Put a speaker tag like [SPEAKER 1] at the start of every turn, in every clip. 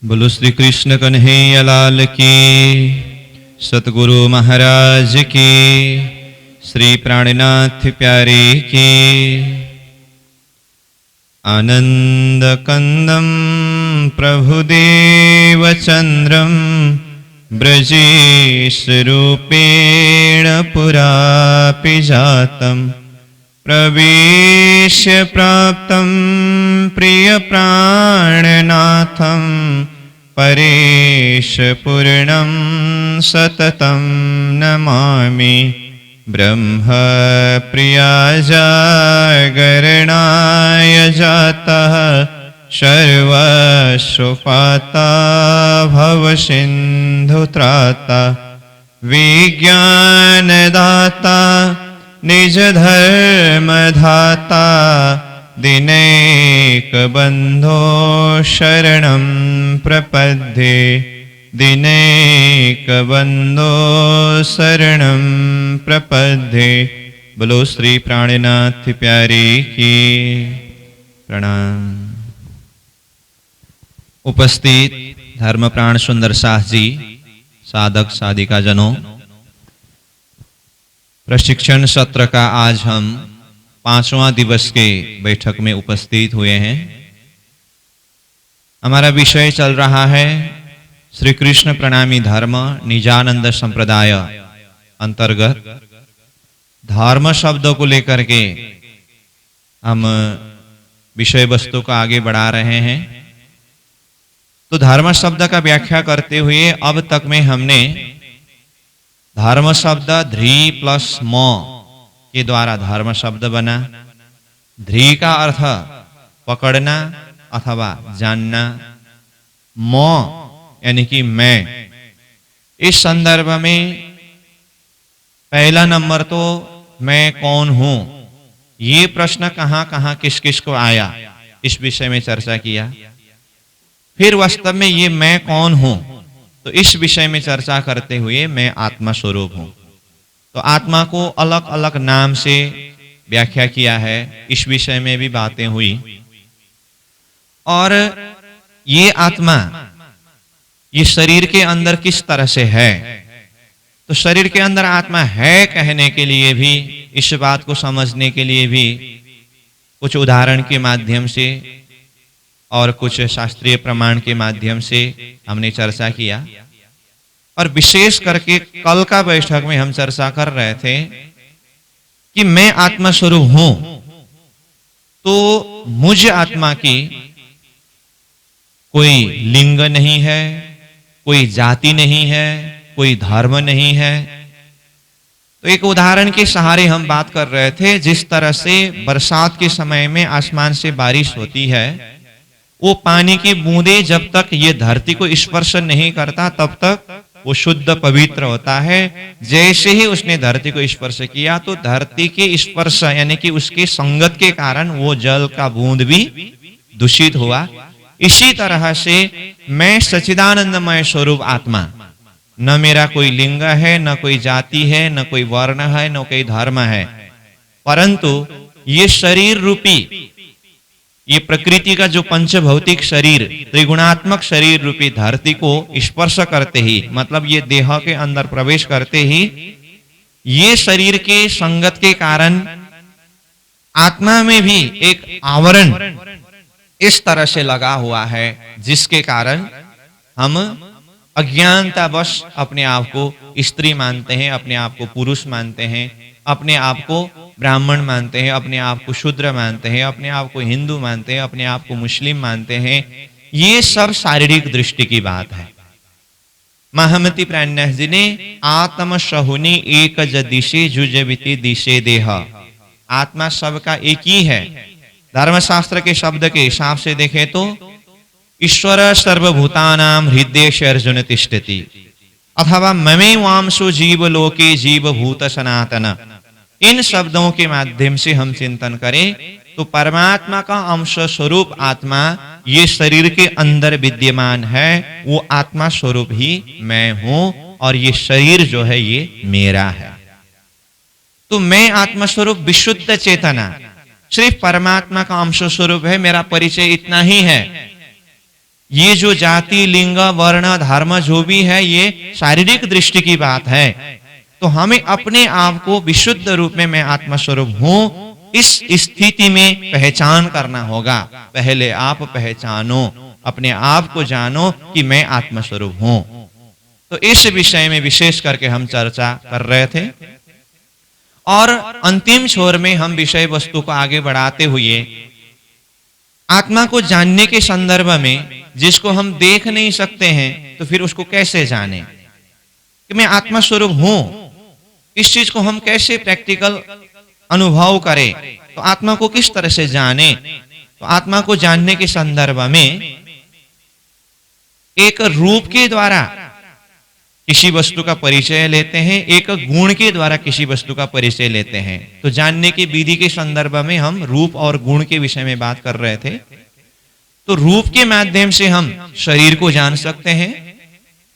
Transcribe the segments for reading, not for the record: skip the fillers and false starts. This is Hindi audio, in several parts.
[SPEAKER 1] बोलो श्री कृष्ण कन्हैया लाल की, सतगुरु महाराज की, श्री प्राणनाथ प्यारे की। आनंद कंदम प्रभुदेव चंद्रम ब्रजेश रूपेण पुरापि जातम् प्रवेश्य प्राप्तं प्रिय प्राणनाथं परेश पूर्णं सततं नमामि। ब्रह्म प्रिया जागरणाय जातः सर्वस्वपाता भवसिन्धुत्राता विज्ञानदाता निज धर्मधाता दिनैकबन्धो शरणं प्रपद्ये दिनैकबन्धो शरणं प्रपद्ये। बोलो श्री प्राणनाथ प्यारे की। प्रणाम। उपस्थित धर्मप्राण सुंदर साह जी, साधक साधिका जनों, प्रशिक्षण सत्र का आज हम 5वां दिवस के बैठक में उपस्थित हुए हैं। हमारा विषय चल रहा है श्री कृष्ण प्रणामी धर्म निजानंद संप्रदाय अंतर्गत। धर्म शब्दों को लेकर के हम विषय वस्तु को आगे बढ़ा रहे हैं। तो धर्म शब्द का व्याख्या करते हुए अब तक में हमने धर्म शब्द ध्री प्लस म के द्वारा धर्म शब्द बना। ध्री का अर्थ पकड़ना अथवा जानना, म यानी कि मैं। इस संदर्भ में पहला नंबर तो मैं कौन हूं, ये प्रश्न कहां कहां किस किस को आया, इस विषय में चर्चा किया। फिर वास्तव में ये मैं कौन हूं, तो इस विषय में चर्चा करते हुए मैं आत्मा स्वरूप हूं। तो आत्मा को अलग अलग नाम से व्याख्या किया है, इस विषय में भी बातें हुई। और ये आत्मा ये शरीर के अंदर किस तरह से है, तो शरीर के अंदर आत्मा है कहने के लिए भी, इस बात को समझने के लिए भी कुछ उदाहरण के माध्यम से और कुछ शास्त्रीय प्रमाण के माध्यम से हमने चर्चा किया। और विशेष करके कल का बैठक में हम चर्चा कर रहे थे कि मैं आत्मा स्वरूप हूं, तो मुझ आत्मा की कोई लिंग नहीं है, कोई जाति नहीं है, कोई धर्म नहीं है। तो एक उदाहरण के सहारे हम बात कर रहे थे, जिस तरह से बरसात के समय में आसमान से बारिश होती है, वो पानी की बूंदे जब तक ये धरती को स्पर्श नहीं करता तब तक वो शुद्ध पवित्र होता है। जैसे ही उसने धरती को स्पर्श किया तो धरती के स्पर्श यानी कि उसके संगत के कारण वो जल का बूंद भी दूषित हुआ। इसी तरह से मैं सच्चिदानंदमय स्वरूप आत्मा, न मेरा कोई लिंग है, न कोई जाति है, न कोई वर्ण है, न कोई धर्म है, परंतु ये शरीर रूपी, ये प्रकृति का जो पंचभौतिक शरीर, त्रिगुणात्मक शरीर रूपी धरती को स्पर्श करते ही, मतलब ये देह के अंदर प्रवेश करते ही, ये शरीर के संगत के कारण आत्मा में भी एक आवरण इस तरह से लगा हुआ है, जिसके कारण हम अज्ञानतावश अपने आप को स्त्री मानते हैं, अपने आप को पुरुष मानते हैं, अपने आप को ब्राह्मण मानते हैं, अपने आप को शूद्र मानते हैं, अपने आप को हिंदू मानते हैं, अपने आप को मुस्लिम मानते हैं। ये सब शारीरिक दृष्टि की बात है। महामती प्राणनाथ जी ने आत्म सहुनी एक दिशे जुजविति दिशे देह, आत्मा सबका एक ही है। धर्मशास्त्र के शब्द के हिसाब से देखें तो ईश्वर सर्वभूतानां हृदय अर्जुन तिष्ठति, अथवा ममे वांसो जीव लोके जीव भूत सनातन। इन शब्दों के माध्यम से हम चिंतन करें तो परमात्मा का अंश स्वरूप आत्मा ये शरीर के अंदर विद्यमान है, वो आत्मा स्वरूप ही मैं हूं, और ये शरीर जो है ये मेरा है। तो मैं आत्मा स्वरूप विशुद्ध चेतना सिर्फ परमात्मा का अंश स्वरूप है, मेरा परिचय इतना ही है। ये जो जाति, लिंग, वर्ण, धर्म जो भी है, ये शारीरिक दृष्टि की बात है। तो हमें अपने आप को विशुद्ध रूप में मैं आत्मा स्वरूप हूं, इस स्थिति में पहचान करना होगा। पहले आप पहचानो, अपने आप को जानो कि मैं आत्मा स्वरूप हूं। तो इस विषय में विशेष करके हम चर्चा कर रहे थे, और अंतिम छोर में हम विषय वस्तु को आगे बढ़ाते हुए आत्मा को जानने के संदर्भ में, जिसको हम देख नहीं सकते हैं तो फिर उसको कैसे जाने कि मैं आत्मा स्वरूप हूं, इस चीज को हम कैसे प्रैक्टिकल अनुभव करें, तो आत्मा को किस तरह से जाने। तो आत्मा को जानने के संदर्भ में एक रूप के द्वारा किसी वस्तु का परिचय लेते हैं, एक गुण के द्वारा किसी वस्तु का परिचय लेते हैं। तो जानने की विधि के संदर्भ में हम रूप और गुण के विषय में बात कर रहे थे। तो रूप के माध्यम से हम शरीर को जान सकते हैं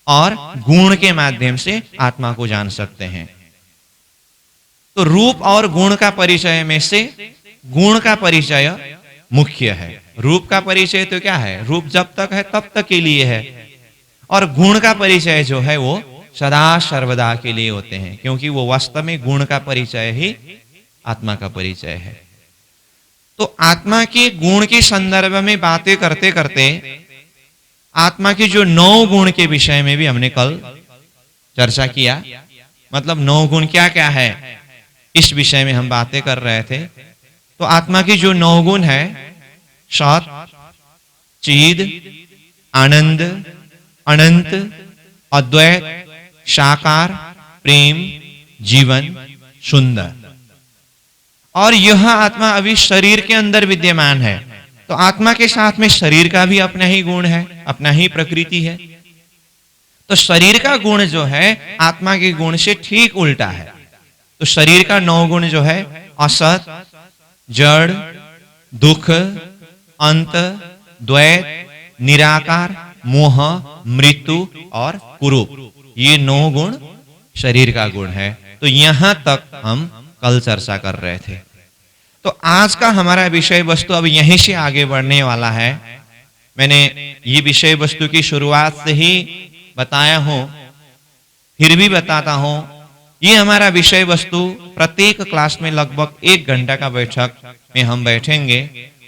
[SPEAKER 1] और गुण के माध्यम से आत्मा को जान सकते हैं। तो रूप और गुण का परिचय में से गुण का परिचय मुख्य है। रूप का परिचय तो क्या है, रूप जब तक है तब तक के लिए है, और गुण का परिचय जो है वो सदा सर्वदा के लिए होते हैं, क्योंकि वो वास्तव में गुण का परिचय ही आत्मा का परिचय है। तो आत्मा के गुण के संदर्भ में बातें करते करते आत्मा के जो 9 गुण के विषय में भी हमने कल चर्चा किया। मतलब 9 गुण क्या क्या है, इस विषय में हम बातें कर रहे थे। तो आत्मा के जो 9 गुण है, सत, चिद, आनंद, अनंत, अद्वैत, साकार, प्रेम, जीवन, सुंदर, और यह आत्मा अभी शरीर के अंदर विद्यमान है। तो आत्मा के साथ में शरीर का भी अपना ही गुण है, अपना ही प्रकृति है। तो शरीर का गुण जो है आत्मा के गुण से ठीक उल्टा है। तो शरीर का 9 गुण जो है, असत, जड़, दुख, अंत, द्वैत, निराकार, मोह, मृत्यु और कुरूप, ये 9 गुण शरीर का गुण है। तो यहां तक हम कल चर्चा कर रहे थे। तो आज का हमारा विषय वस्तु अब यहीं से आगे बढ़ने वाला है। मैंने ये विषय वस्तु की शुरुआत से ही बताया हूं, फिर भी बताता हूं। ये हमारा विषय वस्तु प्रत्येक क्लास में लगभग 1 घंटा का बैठक में हम बैठेंगे,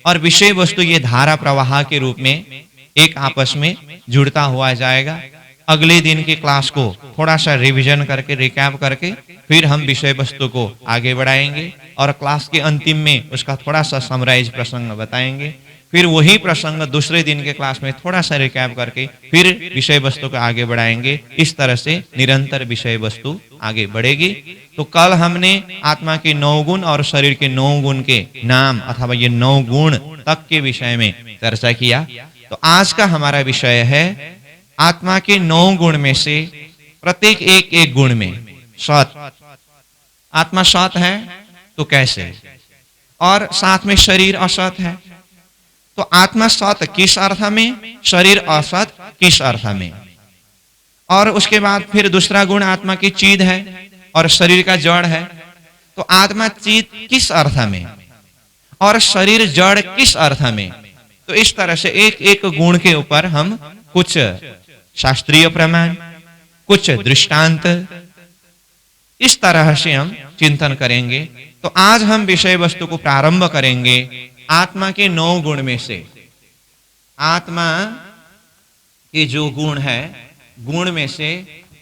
[SPEAKER 1] और विषय वस्तु ये धारा प्रवाह के रूप में एक आपस में जुड़ता हुआ जाएगा। अगले दिन की क्लास को थोड़ा सा रिवीजन करके, रिकैप करके फिर हम विषय वस्तु को आगे बढ़ाएंगे, और क्लास के अंतिम में उसका थोड़ा सा समराइज प्रसंग बताएंगे। फिर वही प्रसंग दूसरे दिन के क्लास में थोड़ा सा रिकैप करके फिर विषय वस्तु को आगे बढ़ाएंगे। इस तरह से निरंतर विषय वस्तु आगे बढ़ेगी। तो कल हमने आत्मा के 9 गुण और शरीर के 9 गुण के नाम अथवा ये 9 गुण तक के विषय में चर्चा किया। तो आज का हमारा विषय है आत्मा के 9 गुण में से प्रत्येक एक गुण में सत। आत्मा सत है तो कैसे, और साथ में शरीर असत है। तो आत्मा सत किस अर्थ में, शरीर असत किस अर्थ में। और उसके बाद फिर दूसरा गुण आत्मा की चिद है और शरीर का जड़ है। तो आत्मा चिद किस अर्थ में और शरीर जड़ किस अर्थ में। तो इस तरह से एक एक गुण के ऊपर हम कुछ शास्त्रीय प्रमाण, कुछ दृष्टांत, इस तरह से हम चिंतन करेंगे। तो आज हम विषय वस्तु को प्रारंभ करेंगे आत्मा के 9 गुण में से। आत्मा के जो गुण है, गुण में से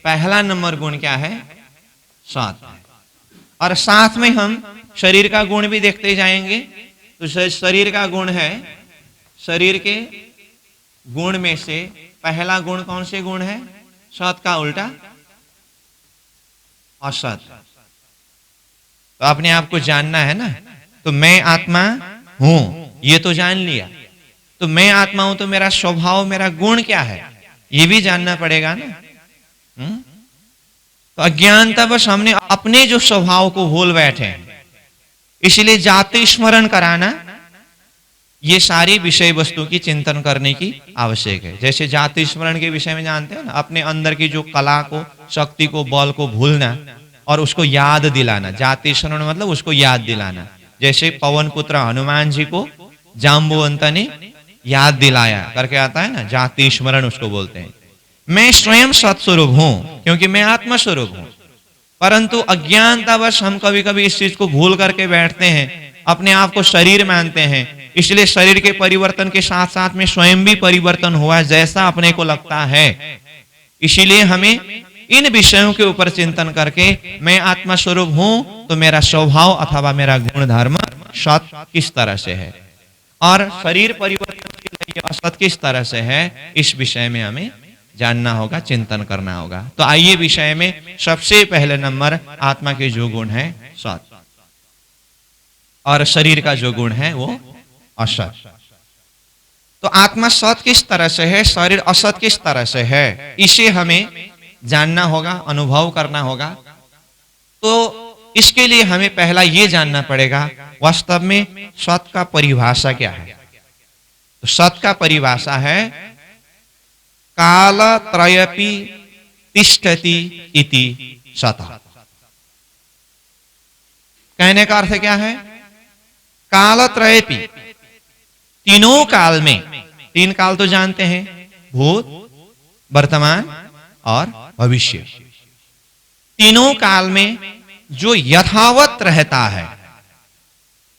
[SPEAKER 1] पहला नंबर गुण क्या है, सत। और साथ में हम शरीर का गुण भी देखते जाएंगे। तो शरीर का गुण है, शरीर के गुण में से पहला गुण कौन से गुण है, सत का उल्टा असत। तो अपने आप को जानना है ना। तो मैं आत्मा हूं, ये तो जान लिया। तो मैं आत्मा हूं तो मेरा स्वभाव, मेरा गुण क्या है, ये भी जानना पड़ेगा ना। तो अज्ञानता बस हमने अपने जो स्वभाव को भूल बैठे हैं, इसलिए जाति स्मरण कराना, ये सारी विषय वस्तु की चिंतन करने की आवश्यक है। जैसे जाति स्मरण के विषय में जानते हैं ना, अपने अंदर की जो कला को, शक्ति को, बल को भूलना और उसको याद दिलाना। जाति स्मरण मतलब उसको याद दिलाना। जैसे पवन पुत्र हनुमान जी को जाम्बुवंत ने याद दिलाया करके आता है ना, जाति स्मरण उसको बोलते हैं। मैं स्वयं सत्स्वरूप हूं क्योंकि मैं आत्मा स्वरूप हूं, परंतु अज्ञानतावश हम कभी कभी इस चीज को भूल करके बैठते हैं, अपने आप को शरीर मानते हैं, इसलिए शरीर के परिवर्तन के साथ साथ में स्वयं भी परिवर्तन हुआ जैसा अपने को लगता है। इसीलिए हमें इन विषयों के ऊपर चिंतन करके मैं आत्मा स्वरूप हूं तो मेरा स्वभाव अथवा मेरा गुण धर्म सत किस तरह से है और शरीर परिवर्तन के लिए असत किस तरह से है, इस विषय में हमें जानना होगा, चिंतन करना होगा। तो आइए विषय में सबसे पहले नंबर आत्मा के जो गुण है सत और शरीर का जो गुण है वो असत। तो आत्मा सत किस तरह से है, शरीर असत किस तरह से है, इसे हमें जानना होगा, अनुभव करना होगा। तो इसके लिए हमें पहला ये जानना पड़ेगा वास्तव में सत का परिभाषा क्या है। तो सत का परिभाषा है काल त्रयपि तिष्ठति इति सतः। कहने का अर्थ क्या है, काल त्रयपि, तीनों काल में, तीन काल तो जानते हैं, भूत, वर्तमान और भविष्य, तीनों काल में जो यथावत रहता है,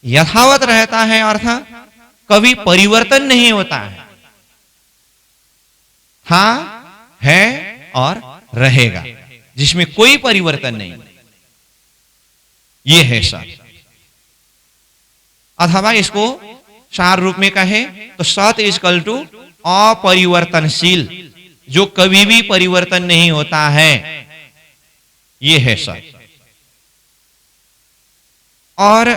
[SPEAKER 1] यथावत रहता है अर्थात कभी परिवर्तन नहीं होता है, था, है और रहेगा, जिसमें कोई परिवर्तन नहीं, ये है सत। अथवा इसको सार रूप में कहे तो सत इज इक्वल टू अपरिवर्तनशील, जो कभी भी परिवर्तन नहीं होता है, ये है सत। और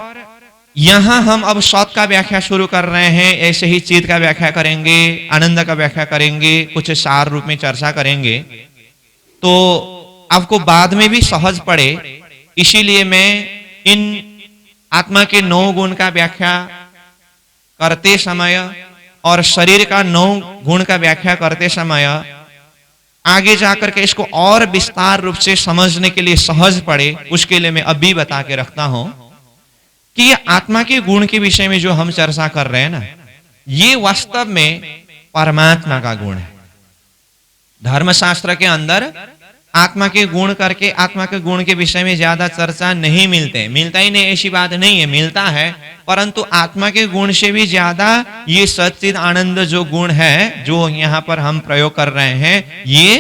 [SPEAKER 1] यहां हम अब सत का व्याख्या शुरू कर रहे हैं, ऐसे ही चित का व्याख्या करेंगे, आनंद का व्याख्या करेंगे, कुछ सार रूप में चर्चा करेंगे, तो आपको बाद में भी सहज पड़े। इसीलिए मैं इन आत्मा के 9 गुण का व्याख्या करते समय और शरीर का 9 गुण का व्याख्या करते समय आगे जाकर के इसको और विस्तार रूप से समझने के लिए सहज पड़े, उसके लिए मैं अभी बता के रखता हूं कि ये आत्मा के गुण के विषय में जो हम चर्चा कर रहे हैं ना, ये वास्तव में परमात्मा का गुण है। धर्मशास्त्र के अंदर आत्मा के गुण करके आत्मा के गुण के विषय में ज्यादा चर्चा नहीं मिलते, मिलता ही नहीं ऐसी बात नहीं है, मिलता है, परंतु आत्मा के गुण से भी ज्यादा ये सच्चिद आनंद जो गुण है जो यहां पर हम प्रयोग कर रहे हैं, ये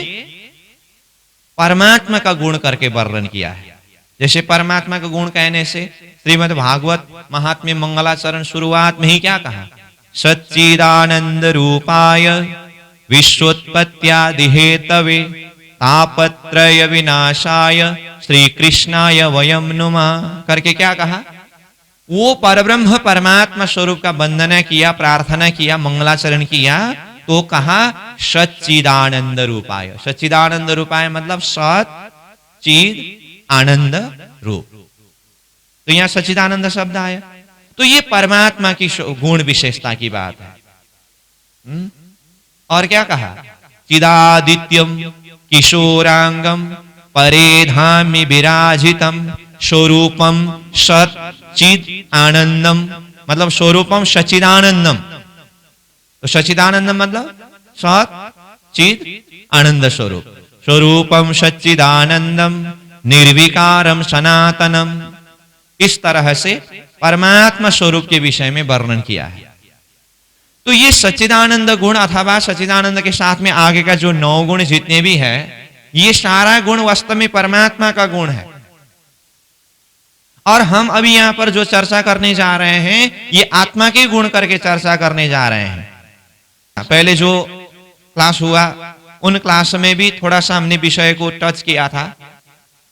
[SPEAKER 1] परमात्मा का गुण करके वर्णन किया है। जैसे परमात्मा का गुण कहने से श्रीमद् भागवत महात्म्य मंगलाचरण शुरुआत में ही क्या कहा, सच्चिदानंद रूपाय विश्वोत्पत्त्यादि हेतवे तापत्रय विनाशाय श्री कृष्णाय वयम नुमः करके क्या कहा, वो परब्रह्म परमात्मा स्वरूप का वंदना किया, प्रार्थना किया, मंगलाचरण किया, तो कहा सच्चिदानंद रूपाय। सच्चिदानंद रूपाय मतलब सत चिद आनंद रूप, तो यहां सच्चिदानंद शब्द आया, तो ये परमात्मा की गुण विशेषता की बात है। और क्या कहा, चिदादित्यम किशोरांगम परेधामि विराजितम स्वरूपम सत चिद आनंदम, मतलब स्वरूपम सच्चिदानंदम, तो सच्चिदानंदम मतलब सत चिद आनंद स्वरूप, स्वरूपम सच्चिदानंदम निर्विकारम सनातनम, इस तरह से परमात्मा स्वरूप के विषय में वर्णन किया है। तो ये सच्चिदानंद गुण अथवा सच्चिदानंद के साथ में आगे का जो 9 गुण जितने भी है, ये सारा गुण वास्तव में परमात्मा का गुण है। और हम अभी यहां पर जो चर्चा करने जा रहे हैं, ये आत्मा के गुण करके चर्चा करने जा रहे हैं। पहले जो क्लास हुआ उन क्लास में भी थोड़ा सा हमने विषय को टच किया था,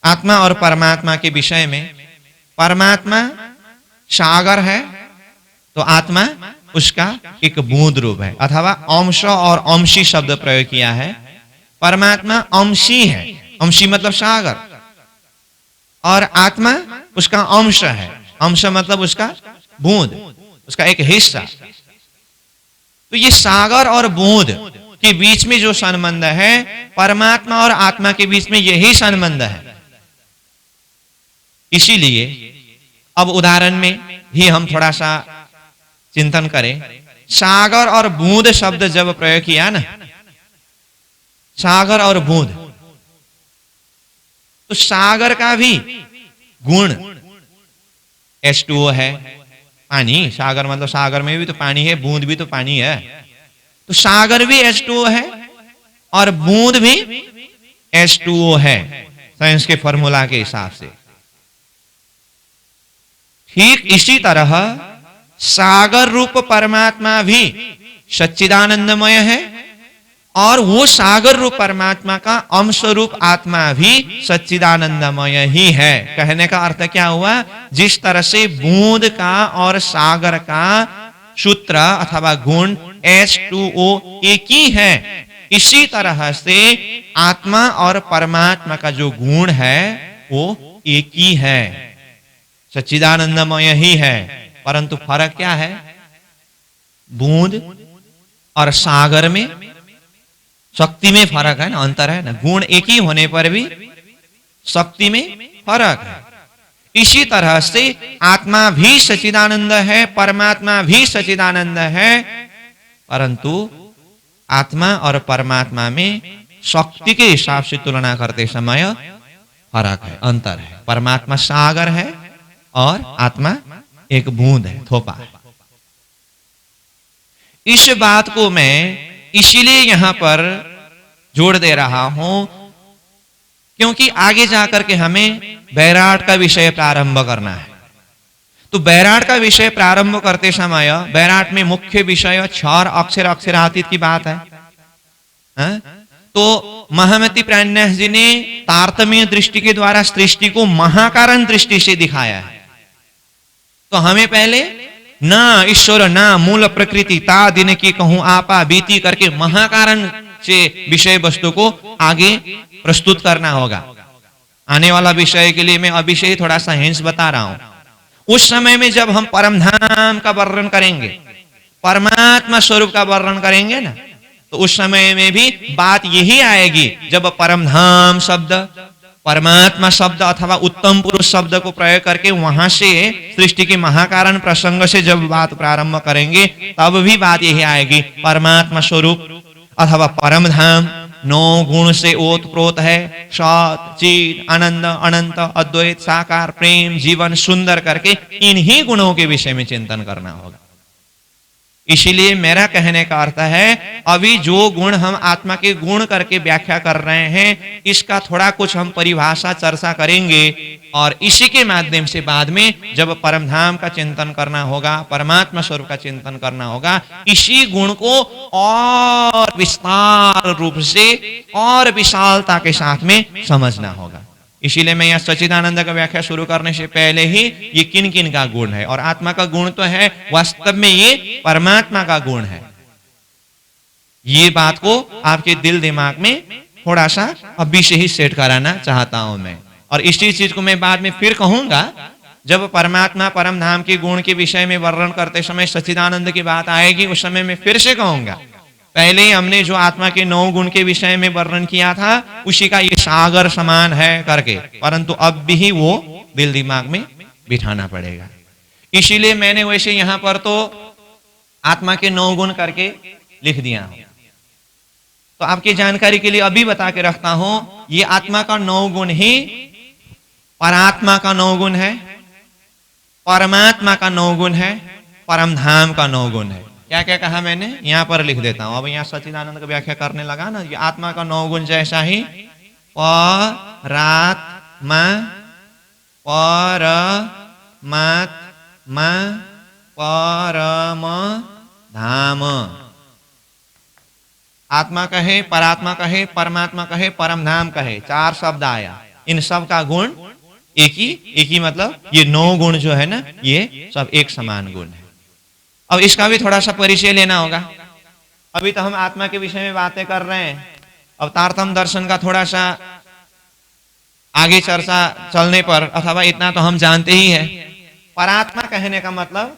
[SPEAKER 1] आत्मा और परमात्मा के विषय में। परमात्मा सागर है तो आत्मा उसका एक बूंद रूप है, अथवा अंश और अंशी शब्द प्रयोग किया है। परमात्मा अंशी है, अंशी मतलब सागर, और आत्मा उसका अंश है, अंश मतलब उसका बूंद, उसका एक हिस्सा। तो ये सागर और बूंद के बीच में जो संबंध है, परमात्मा और आत्मा के बीच में यही संबंध है। इसीलिए अब उदाहरण में ही हम थोड़ा सा चिंतन करें। सागर और बूंद शब्द जब प्रयोग किया ना, सागर और बूंद, तो सागर का भी गुण H2O है, पानी। सागर मतलब सागर में भी तो पानी है, बूंद भी तो पानी है। तो सागर भी H2O है और बूंद भी H2O है साइंस के फॉर्मूला के हिसाब से। ठीक इसी तरह सागर रूप परमात्मा भी सच्चिदानंदमय है और वो सागर रूप परमात्मा का अंश रूप आत्मा भी सच्चिदानंदमय ही है। कहने का अर्थ क्या हुआ, जिस तरह से बूंद का और सागर का सूत्र अथवा गुण H2O एक ही है, इसी तरह से आत्मा और परमात्मा का जो गुण है वो एक ही है, सच्चिदानंदमय ही है। परंतु फर्क क्या है, बूंद और सागर में शक्ति में फर्क है ना, अंतर है ना। गुण एक ही होने पर भी शक्ति में फर्क है। इसी तरह से आत्मा भी सच्चिदानंद है, परमात्मा भी सच्चिदानंद है, परंतु आत्मा और परमात्मा में शक्ति के हिसाब से तुलना करते समय फर्क है, अंतर है। परमात्मा सागर है और आत्मा एक बूंद है, थोपा है। इस बात को मैं इसीलिए यहां पर जोड़ दे रहा हूं क्योंकि आगे जाकर के हमें बैराट का विषय प्रारंभ करना है। तो बैराट का विषय प्रारंभ करते समय बैराट में मुख्य विषय क्षर अक्षर अक्षरातीत की बात है। तो महामती प्राणन्यास जी ने तारतम्य दृष्टि के द्वारा सृष्टि को महाकारण दृष्टि से दिखाया है। तो हमें पहले ना ईश्वर ना मूल प्रकृति ता दिन की कहूं आपा बीती करके महाकारण से विषय वस्तु को आगे प्रस्तुत करना होगा। आने वाला विषय के लिए मैं अभी से ही थोड़ा सा हिंस बता रहा हूं। उस समय में जब हम परमधाम का वर्णन करेंगे, परमात्मा स्वरूप का वर्णन करेंगे ना, तो उस समय में भी बात यही आएगी। जब परमधाम शब्द, परमात्मा शब्द अथवा उत्तम पुरुष शब्द को प्रयोग करके वहां से सृष्टि के महाकारण प्रसंग से जब बात प्रारंभ करेंगे, तब भी बात यही आएगी। परमात्मा स्वरूप अथवा परमधाम 9 गुण से ओतप्रोत है, सत चित आनंद अनंत अद्वैत साकार प्रेम जीवन सुंदर करके इन्हीं गुणों के विषय में चिंतन करना होगा। इसीलिए मेरा कहने का अर्थ है, अभी जो गुण हम आत्मा के गुण करके व्याख्या कर रहे हैं, इसका थोड़ा कुछ हम परिभाषा चर्चा करेंगे और इसी के माध्यम से बाद में जब परमधाम का चिंतन करना होगा, परमात्मा स्वरूप का चिंतन करना होगा, इसी गुण को और विस्तार रूप से और विशालता के साथ में समझना होगा। इसीलिए मैं यह सच्चिदानंद का व्याख्या शुरू करने से पहले ही ये किन किन का गुण है और आत्मा का गुण तो है, वास्तव में ये परमात्मा का गुण है। ये बात को आपके दिल दिमाग में थोड़ा सा अभी से ही सेट कराना चाहता हूं मैं। और इसी चीज को मैं बाद में फिर कहूंगा, जब परमात्मा परमधाम के गुण के विषय में वर्णन करते समय सच्चिदानंद की बात आएगी, उस समय मैं फिर से कहूंगा। पहले ही हमने जो आत्मा के 9 गुण के विषय में वर्णन किया था, उसी का ये सागर समान है करके, परंतु अब भी वो दिल दिमाग में बिठाना पड़ेगा। इसीलिए मैंने वैसे यहां पर तो आत्मा के 9 गुण करके लिख दिया हूं। तो आपकी जानकारी के लिए अभी बता के रखता हूं, ये आत्मा का 9 गुण ही परात्मा का 9 गुण है, परमात्मा का 9 गुण है, परमधाम का 9 गुण है। क्या क्या कहा मैंने, यहां पर लिख देता हूं। अब यहां सच्चिदानंद का व्याख्या करने लगा ना, ये आत्मा का 9 गुण जैसा ही परात्मा परमात्मा परम धाम। आत्मा कहे, परात्मा कहे, परमात्मा कहे, परम धाम कहे, 4 शब्द आया। इन सब का गुण एक ही मतलब ये 9 गुण जो है ना, ये सब एक समान गुण है। अब इसका भी थोड़ा सा परिचय लेना होगा। अभी तो हम आत्मा के विषय में बातें कर रहे हैं, अब तारतम्य दर्शन का थोड़ा सा आगे चर्चा चलने पर, अथवा इतना तो हम जानते ही है। परात्मा कहने का मतलब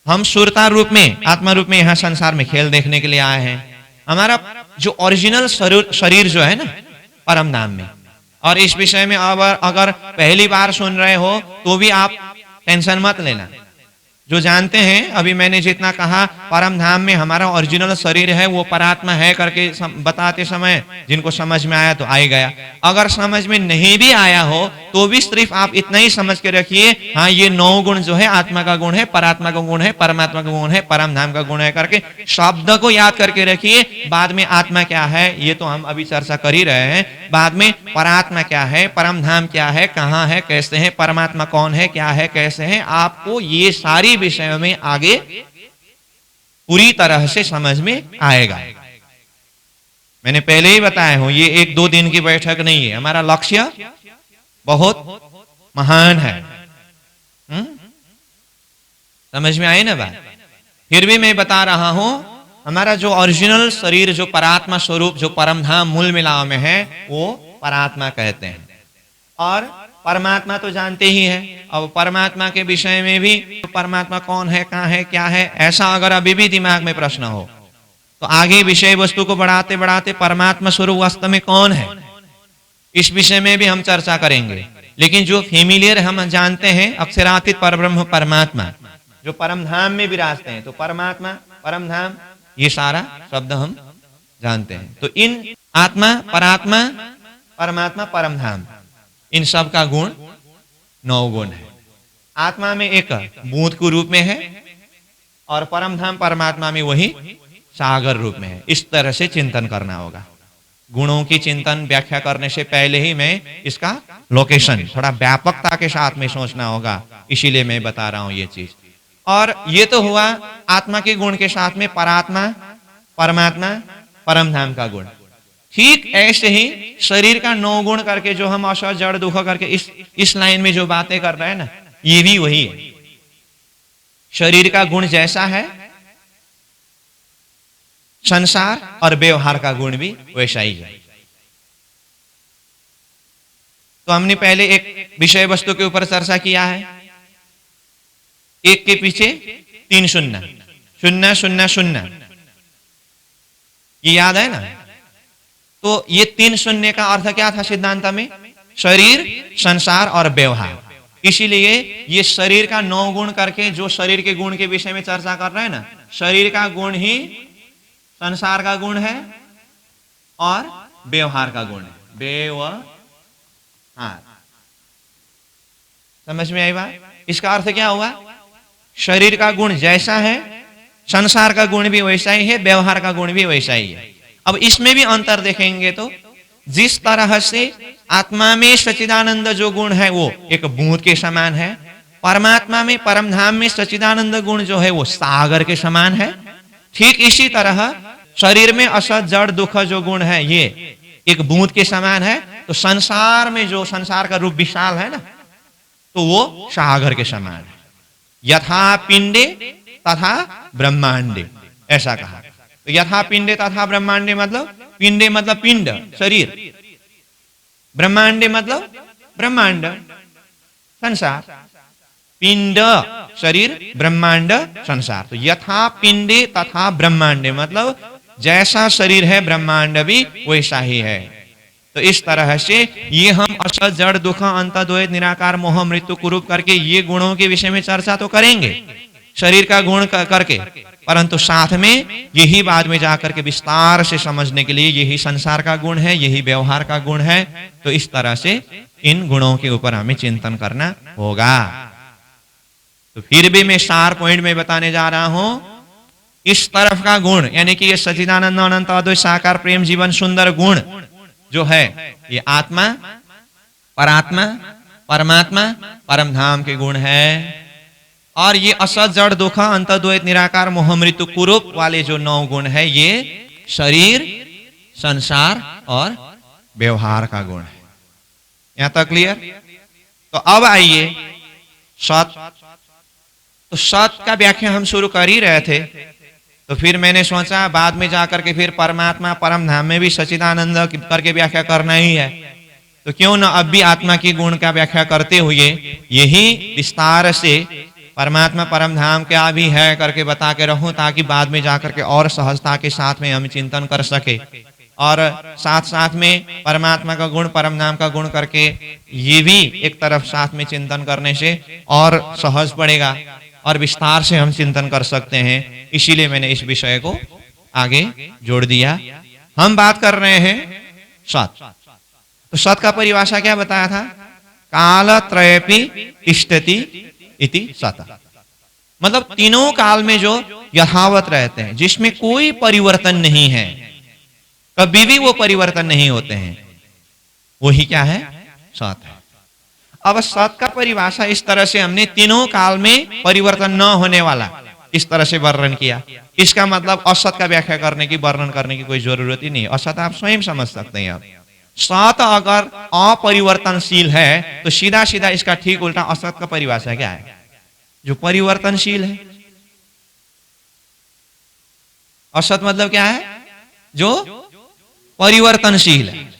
[SPEAKER 1] हम सुरता रूप में, आत्मा रूप में यहाँ संसार में खेल देखने के लिए आए हैं। हमारा जो ओरिजिनल शरीर जो है ना, परम धाम में। और इस विषय में अगर पहली बार सुन रहे हो तो भी आप टेंशन मत लेना। जो जानते हैं, अभी मैंने जितना कहा परम धाम में हमारा ओरिजिनल शरीर है, वो परात्मा है करके बताते समय जिनको समझ में आया तो आ ही गया। अगर समझ में नहीं भी आया हो तो भी सिर्फ आप इतना ही समझ के रखिए, हाँ ये 9 गुण जो है आत्मा का गुण है, परात्मा का गुण है, परमात्मा का गुण है, परम धाम का गुण है करके शब्द को याद करके रखिए। बाद में आत्मा क्या है ये तो हम अभी चर्चा कर ही रहे हैं, बाद में परात्मा क्या है, परम धाम क्या है, कहाँ है, कैसे है, परमात्मा कौन है, क्या है, कैसे है, आपको ये सारी विषयों में आगे पूरी तरह से समझ में आएगा। मैंने पहले ही बताया हूं, ये 1-2 दिन की बैठक नहीं है, हमारा लक्ष्य बहुत महान है। समझ में आए ना बात? फिर भी मैं बता रहा हूं, हमारा जो ओरिजिनल शरीर, जो परात्मा स्वरूप, जो परमधाम मूल मिलाव में है, वो परात्मा कहते हैं। और परमात्मा तो जानते ही हैं। अब परमात्मा के विषय में भी, परमात्मा कौन है, कहाँ है, क्या है, ऐसा अगर अभी भी दिमाग में प्रश्न हो तो आगे विषय वस्तु को बढ़ाते बढ़ाते परमात्मा स्वरूप वास्तव में कौन है, इस विषय में भी हम चर्चा करेंगे। लेकिन जो फेमिलियर हम जानते हैं, अक्षरातीत परब्रह्म परमात्मा जो परम धाम में विराजते हैं, तो परमात्मा, परम धाम, ये सारा शब्द हम जानते हैं। तो इन आत्मा, परात्मा, परमात्मा, परम धाम, इन सब का गुण 9 गुण है। आत्मा में एक बूंद के रूप में है और परम धाम परमात्मा में वही सागर रूप में है। इस तरह से चिंतन करना होगा। गुणों की चिंतन व्याख्या करने से पहले ही मैं इसका लोकेशन थोड़ा व्यापकता के साथ में सोचना होगा, इसीलिए मैं बता रहा हूं ये चीज। और ये तो हुआ आत्मा के गुण के साथ में परात्मा, परमात्मा, परम धाम का गुण। ठीक ऐसे ही शरीर का 9 गुण करके जो हम असत जड़ दुख करके इस लाइन में जो बातें कर रहे हैं ना, ये भी वही है। शरीर का गुण जैसा है, संसार और व्यवहार का गुण भी वैसा ही है। तो हमने पहले एक विषय वस्तु के ऊपर चर्चा किया है, 1 के पीछे 3 शून्य, 0 0 0, ये याद है ना? तो ये 3 शून्य का अर्थ क्या था सिद्धांत में? शरीर, संसार और व्यवहार। इसीलिए ये शरीर का 9 गुण करके जो शरीर के गुण के विषय में चर्चा कर रहे हैं ना, शरीर का गुण ही संसार का गुण है और व्यवहार का गुण है। व्यवहार, समझ में आई बात? इसका अर्थ क्या हुआ? शरीर का गुण जैसा है, संसार का गुण भी वैसा ही है, व्यवहार का गुण भी वैसा ही है। अब इसमें भी अंतर देखेंगे तो जिस तरह से आत्मा में सच्चिदानंद जो गुण है वो एक बूंद के समान है, परमात्मा में, परम धाम में सच्चिदानंद गुण जो है वो सागर के समान है, ठीक इसी तरह शरीर में असत जड़ दुख जो गुण है ये एक बूंद के समान है। तो संसार में जो संसार का रूप विशाल है ना, तो वो सागर के समान है। यथा पिंडे तथा ब्रह्मांडे, ऐसा कहा। तो यथा पिंडे तथा ब्रह्मांडे मतलब, पिंडे मतलब पिंड, शरीर, ब्रह्मांडे मतलब ब्रह्मांड, संसार। पिंड शरीर, ब्रह्मांड संसार। तो यथा पिंडे तथा ब्रह्मांडे मतलब जैसा शरीर है ब्रह्मांड भी वैसा ही है। तो इस तरह से ये हम असत जड़ दुख अंत द्वैत निराकार मोह मृत्यु कुरूप करके ये गुणों के विषय में चर्चा तो करेंगे शरीर का गुण करके, परंतु साथ में यही बाद में जाकर के विस्तार से समझने के लिए यही संसार का गुण है, यही व्यवहार का गुण है। तो इस तरह से इन गुणों के ऊपर हमें चिंतन करना होगा। तो फिर भी मैं 4 पॉइंट में बताने जा रहा हूं। इस तरफ का गुण यानी कि ये सच्चिदानंद अनंत अद्वैत साकार प्रेम जीवन सुंदर गुण जो है, ये आत्मा, परात्मा, परमात्मा, परम धाम के गुण है। और ये असत जड़ दुख अंत द्वैत निराकार मोह मृत्यु कुरूप वाले जो 9 गुण है, ये शरीर, संसार और व्यवहार का गुण है। यहां तक क्लियर? तो अब आइए सत। तो सत का व्याख्या हम शुरू कर ही रहे थे, तो फिर मैंने सोचा बाद में जाकर के फिर परमात्मा परम धाम में भी सच्चिदानंद करके व्याख्या करना ही है, तो क्यों न अब भी आत्मा की गुण का व्याख्या करते हुए यही विस्तार से परमात्मा परम धाम क्या भी है करके बता के रहूं, ताकि बाद में जाकर के और सहजता के साथ में हम चिंतन कर सके। और साथ साथ में परमात्मा का गुण, परम धाम का गुण करके ये भी एक तरफ साथ में चिंतन करने से और सहज पड़ेगा। और विस्तार से हम चिंतन कर सकते हैं, इसीलिए मैंने इस विषय को आगे जोड़ दिया। हम बात कर रहे हैं सत। तो सत का परिभाषा क्या बताया था? काल त्रयपि तिष्ठति इति सत। मतलब तीनों काल में जो यथावत रहते हैं, जिसमें कोई परिवर्तन नहीं है, कभी भी वो परिवर्तन नहीं होते हैं, वही क्या है? सत है। अब सत का परिभाषा इस तरह से हमने तीनों काल में परिवर्तन न होने वाला इस तरह से वर्णन किया। इसका मतलब असत का व्याख्या करने की, वर्णन करने की कोई जरूरत ही नहीं। असत आप स्वयं समझ सकते हैं। आप सत अगर अपरिवर्तनशील है तो सीधा सीधा इसका ठीक उल्टा असत का परिभाषा क्या है? जो परिवर्तनशील है। असत मतलब क्या है? जो परिवर्तनशील है।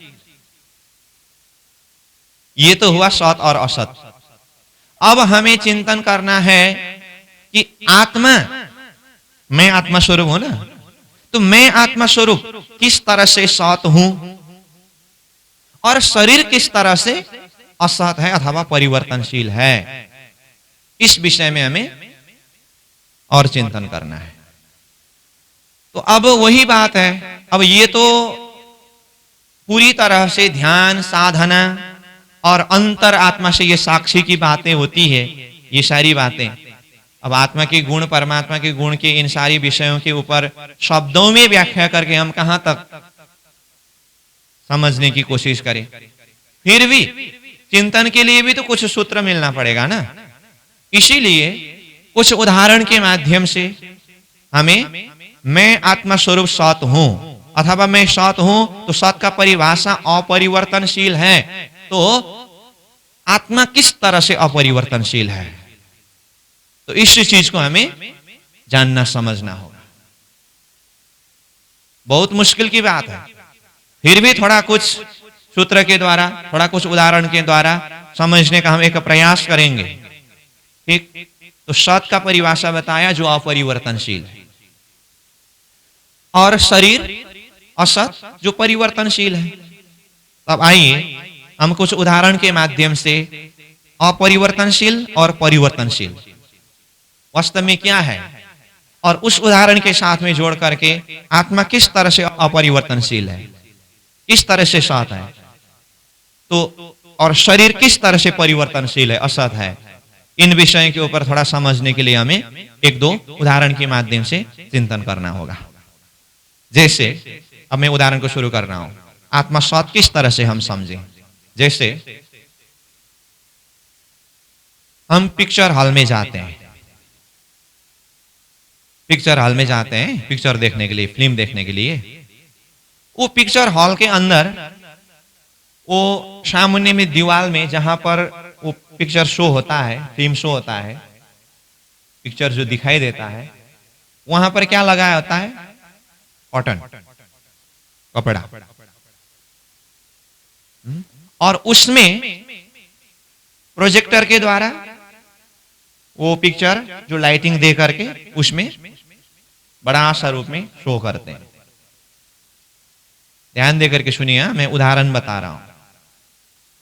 [SPEAKER 1] ये तो हुआ सत और असत। अब हमें चिंतन करना है कि आत्मा, मैं आत्मा स्वरूप हूं ना, तो मैं आत्मा स्वरूप किस तरह से सत हूं और शरीर किस तरह से असत है अथवा परिवर्तनशील है। इस विषय में हमें और चिंतन करना है। तो अब वही बात है। अब ये तो पूरी तरह से ध्यान साधना और अंतर आत्मा से ये साक्षी की बातें होती है, ये सारी बातें। अब आत्मा के गुण, परमात्मा के गुण के इन सारी विषयों के ऊपर शब्दों में व्याख्या करके हम कहां तक समझने की कोशिश करें। फिर भी चिंतन के लिए भी तो कुछ सूत्र मिलना पड़ेगा ना। इसीलिए कुछ उदाहरण के माध्यम से हमें मैं आत्मा स्वरूप सत हूं अथवा मैं सत हूं, तो सत का परिभाषा अपरिवर्तनशील है। तो आत्मा किस तरह से अपरिवर्तनशील है, तो इस चीज को हमें जानना समझना होगा। बहुत मुश्किल की बात है, फिर भी थोड़ा कुछ सूत्र के द्वारा, थोड़ा कुछ उदाहरण के द्वारा समझने का हम एक प्रयास करेंगे। ठीक, तो सत का परिभाषा बताया जो अपरिवर्तनशील है, और शरीर असत जो परिवर्तनशील है। अब आइए हम कुछ उदाहरण के माध्यम से अपरिवर्तनशील और परिवर्तनशील वास्तव में क्या है, और उस उदाहरण के साथ में जोड़ करके आत्मा किस तरह से अपरिवर्तनशील है, किस तरह से सत है, तो और शरीर किस तरह से परिवर्तनशील है, असत है। इन विषयों के ऊपर थोड़ा समझने के लिए हमें एक दो उदाहरण के माध्यम से चिंतन करना होगा। जैसे अब मैं उदाहरण को शुरू कर रहा हूं, आत्मा सत किस तरह से हम समझें। जैसे हम पिक्चर हॉल में जाते हैं, पिक्चर हॉल में जाते हैं पिक्चर देखने के लिए, फिल्म देखने के लिए। वो पिक्चर हॉल के अंदर वो सामने में दीवार में जहां पर वो पिक्चर शो होता है, फिल्म शो होता है, पिक्चर जो दिखाई देता है, वहां पर क्या लगाया होता है? कॉटन, कपड़ा। और उसमें प्रोजेक्टर के द्वारा वो पिक्चर जो लाइटिंग दे करके उसमें बड़ा सा रूप में शो करते हैं। ध्यान दे करके सुनिए, मैं उदाहरण बता रहा हूं।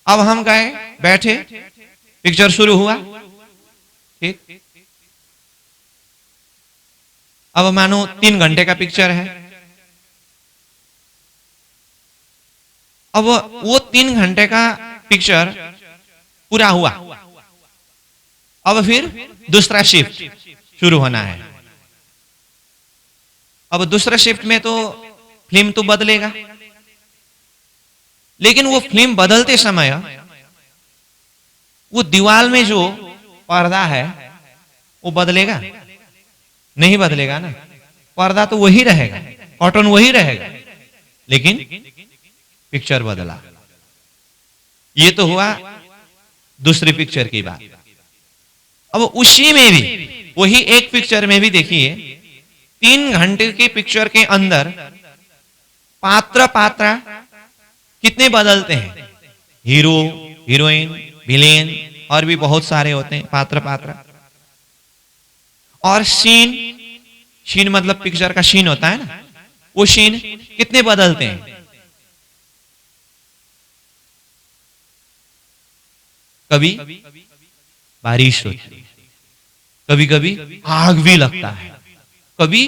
[SPEAKER 1] अब हम गए, बैठे, पिक्चर शुरू हुआ। ठीक, अब मानो 3 घंटे का पिक्चर है। अब वो 3 घंटे का पिक्चर पूरा हुआ, अब फिर दूसरा शिफ्ट शुरू होना है। अब दूसरा शिफ्ट में तो फिल्म तो बदलेगा, लेकिन वो फिल्म बदलते समय वो दीवार में जो पर्दा है वो बदलेगा? नहीं बदलेगा ना। पर्दा तो वही रहेगा, कॉटन वही रहेगा, लेकिन पिक्चर बदला। ये तो हुआ दूसरी पिक्चर की बात। अब उसी में भी, वही एक पिक्चर में भी देखिए, 3 घंटे के पिक्चर के अंदर पात्र पात्रा कितने बदलते हैं। हीरो, हीरोइन, विलेन और भी बहुत सारे होते हैं पात्र पात्रा। और सीन, सीन मतलब पिक्चर का सीन होता है ना, वो सीन कितने बदलते हैं। कभी बारिश होती है, कभी कभी आग भी लगता है, कभी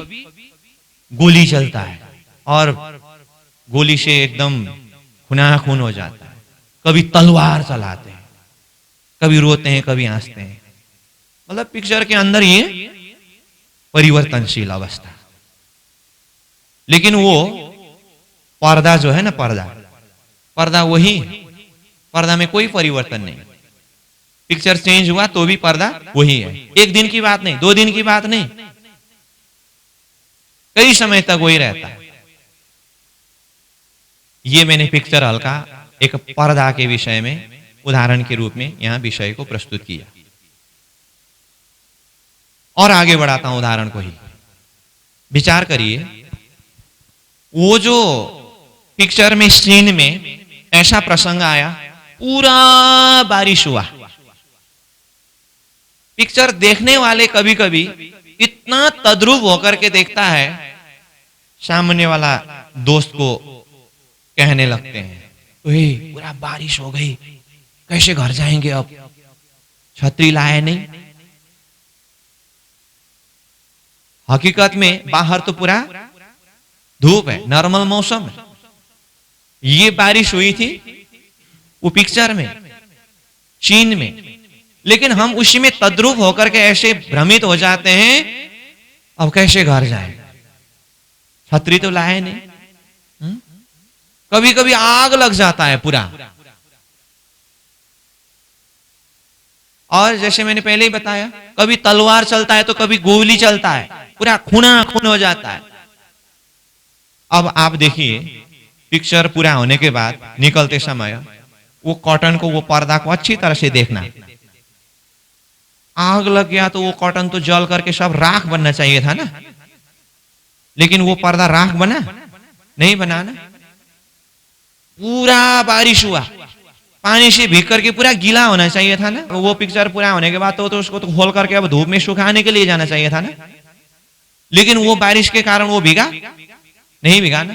[SPEAKER 1] गोली चलता है और गोली से एकदम खूना खून हो जाता है, कभी तलवार चलाते हैं, कभी रोते हैं, कभी हंसते हैं। मतलब पिक्चर के अंदर ये परिवर्तनशील अवस्था। लेकिन वो पर्दा जो है ना, पर्दा वही, पर्दा में कोई परिवर्तन नहीं। पिक्चर चेंज हुआ तो भी पर्दा वही है। एक दिन की बात नहीं, 2 दिन की बात नहीं, कई समय तक वही रहता है। ये मैंने पिक्चर हॉल का एक पर्दा के विषय में उदाहरण के रूप में यहां विषय को प्रस्तुत किया। और आगे बढ़ाता हूं उदाहरण को ही। विचार करिए, वो जो पिक्चर में सीन में ऐसा प्रसंग आया, पूरा बारिश हुआ। पिक्चर देखने वाले कभी कभी इतना तद्रुप होकर के देखता है, सामने वाला दोस्त को कहने लगते हैं, ओए पूरा बारिश हो गई, कैसे घर जाएंगे अब, छतरी लाए नहीं। हकीकत में बाहर तो पूरा धूप है, नॉर्मल मौसम है। ये बारिश हुई थी वो पिक्चर में, चीन में, लेकिन हम उसी में तद्रुप होकर के ऐसे भ्रमित हो जाते हैं, अब कैसे घर जाए, छतरी तो लाए नहीं। कभी कभी आग लग जाता है पूरा। और जैसे मैंने पहले ही बताया, कभी तलवार चलता है तो कभी गोली चलता है, पूरा खूना खून हो जाता है। अब आप देखिए, पिक्चर पूरा होने के बाद निकलते समय वो कॉटन को, वो पर्दा को अच्छी तरह से देखना। आग लग गया तो वो कॉटन तो जल करके सब राख बनना चाहिए था ना, लेकिन वो पर्दा राख बना नहीं, बना ना। पूरा बारिश हुआ, पानी से भीग करके पूरा गीला होना चाहिए था ना। वो पिक्चर पूरा होने के बाद तो उसको तो खोल करके अब धूप में सुखाने के लिए जाना चाहिए था ना, लेकिन वो बारिश के कारण वो भीगा नहीं, भीगा ना।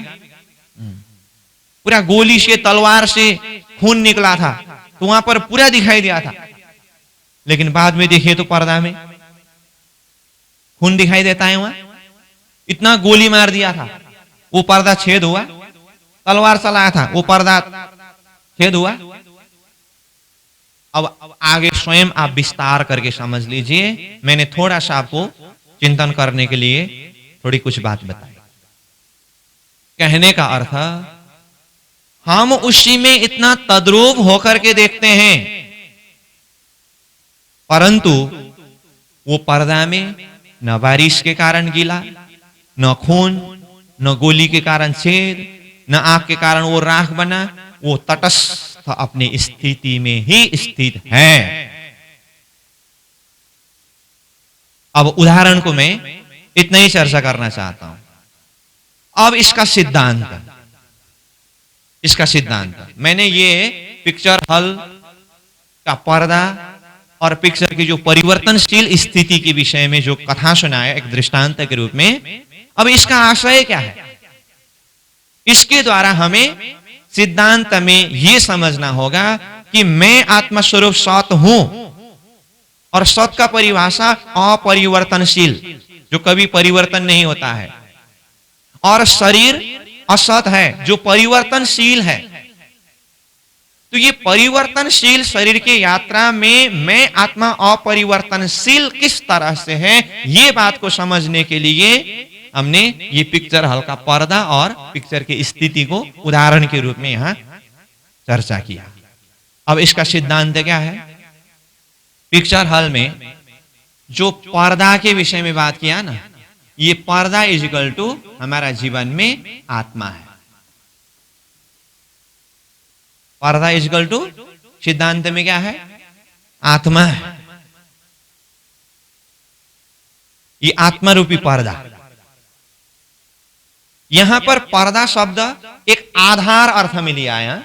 [SPEAKER 1] पूरा गोली से, तलवार से खून निकला था तो वहां पर पूरा दिखाई दिया था, लेकिन बाद में देखिए तो पर्दा में खून दिखाई देता है। वहां इतना गोली मार दिया था, वो पर्दा छेद हुआ, तलवार चलाया था, वो पर्दा छेद हुआ। अब आगे स्वयं आप विस्तार करके समझ लीजिए। मैंने थोड़ा सा आपको चिंतन करने के लिए थोड़ी कुछ बात बताई। कहने का अर्थ, हम उसी में इतना तद्रूप होकर के देखते हैं, परंतु वो पर्दा में न बारिश के कारण गीला, न खून, न गोली के कारण छेद, न आग के कारण वो राख बना, वो तटस्थ अपनी स्थिति में ही स्थित है। अब उदाहरण को मैं इतना ही चर्चा करना चाहता हूं। अब इसका सिद्धांत मैंने ये पिक्चर हॉल का पर्दा और पिक्चर की जो परिवर्तनशील स्थिति के विषय में जो कथा सुनाया एक दृष्टांत के रूप में, अब इसका आशय क्या है? इसके द्वारा हमें सिद्धांत में यह समझना होगा कि मैं आत्मस्वरूप सत हूं, और सत का परिभाषा अपरिवर्तनशील, जो कभी परिवर्तन नहीं होता है, और शरीर असत है जो परिवर्तनशील है। तो ये परिवर्तनशील शरीर की यात्रा में मैं आत्मा अपरिवर्तनशील किस तरह से है, ये बात को समझने के लिए हमने ये पिक्चर हॉल का पर्दा और पिक्चर की स्थिति को उदाहरण के रूप में यहां चर्चा किया। अब इसका सिद्धांत क्या है? पिक्चर हॉल में जो पर्दा के विषय में बात किया ना, ये पर्दा इज इक्वल टू हमारा जीवन में आत्मा है। पर्दा इज इक्वल टू सिद्धांत में क्या है? आत्मा है। ये आत्मा रूपी पर्दा। यहां पर पर्दा शब्द एक आधार अर्थ में लिया है।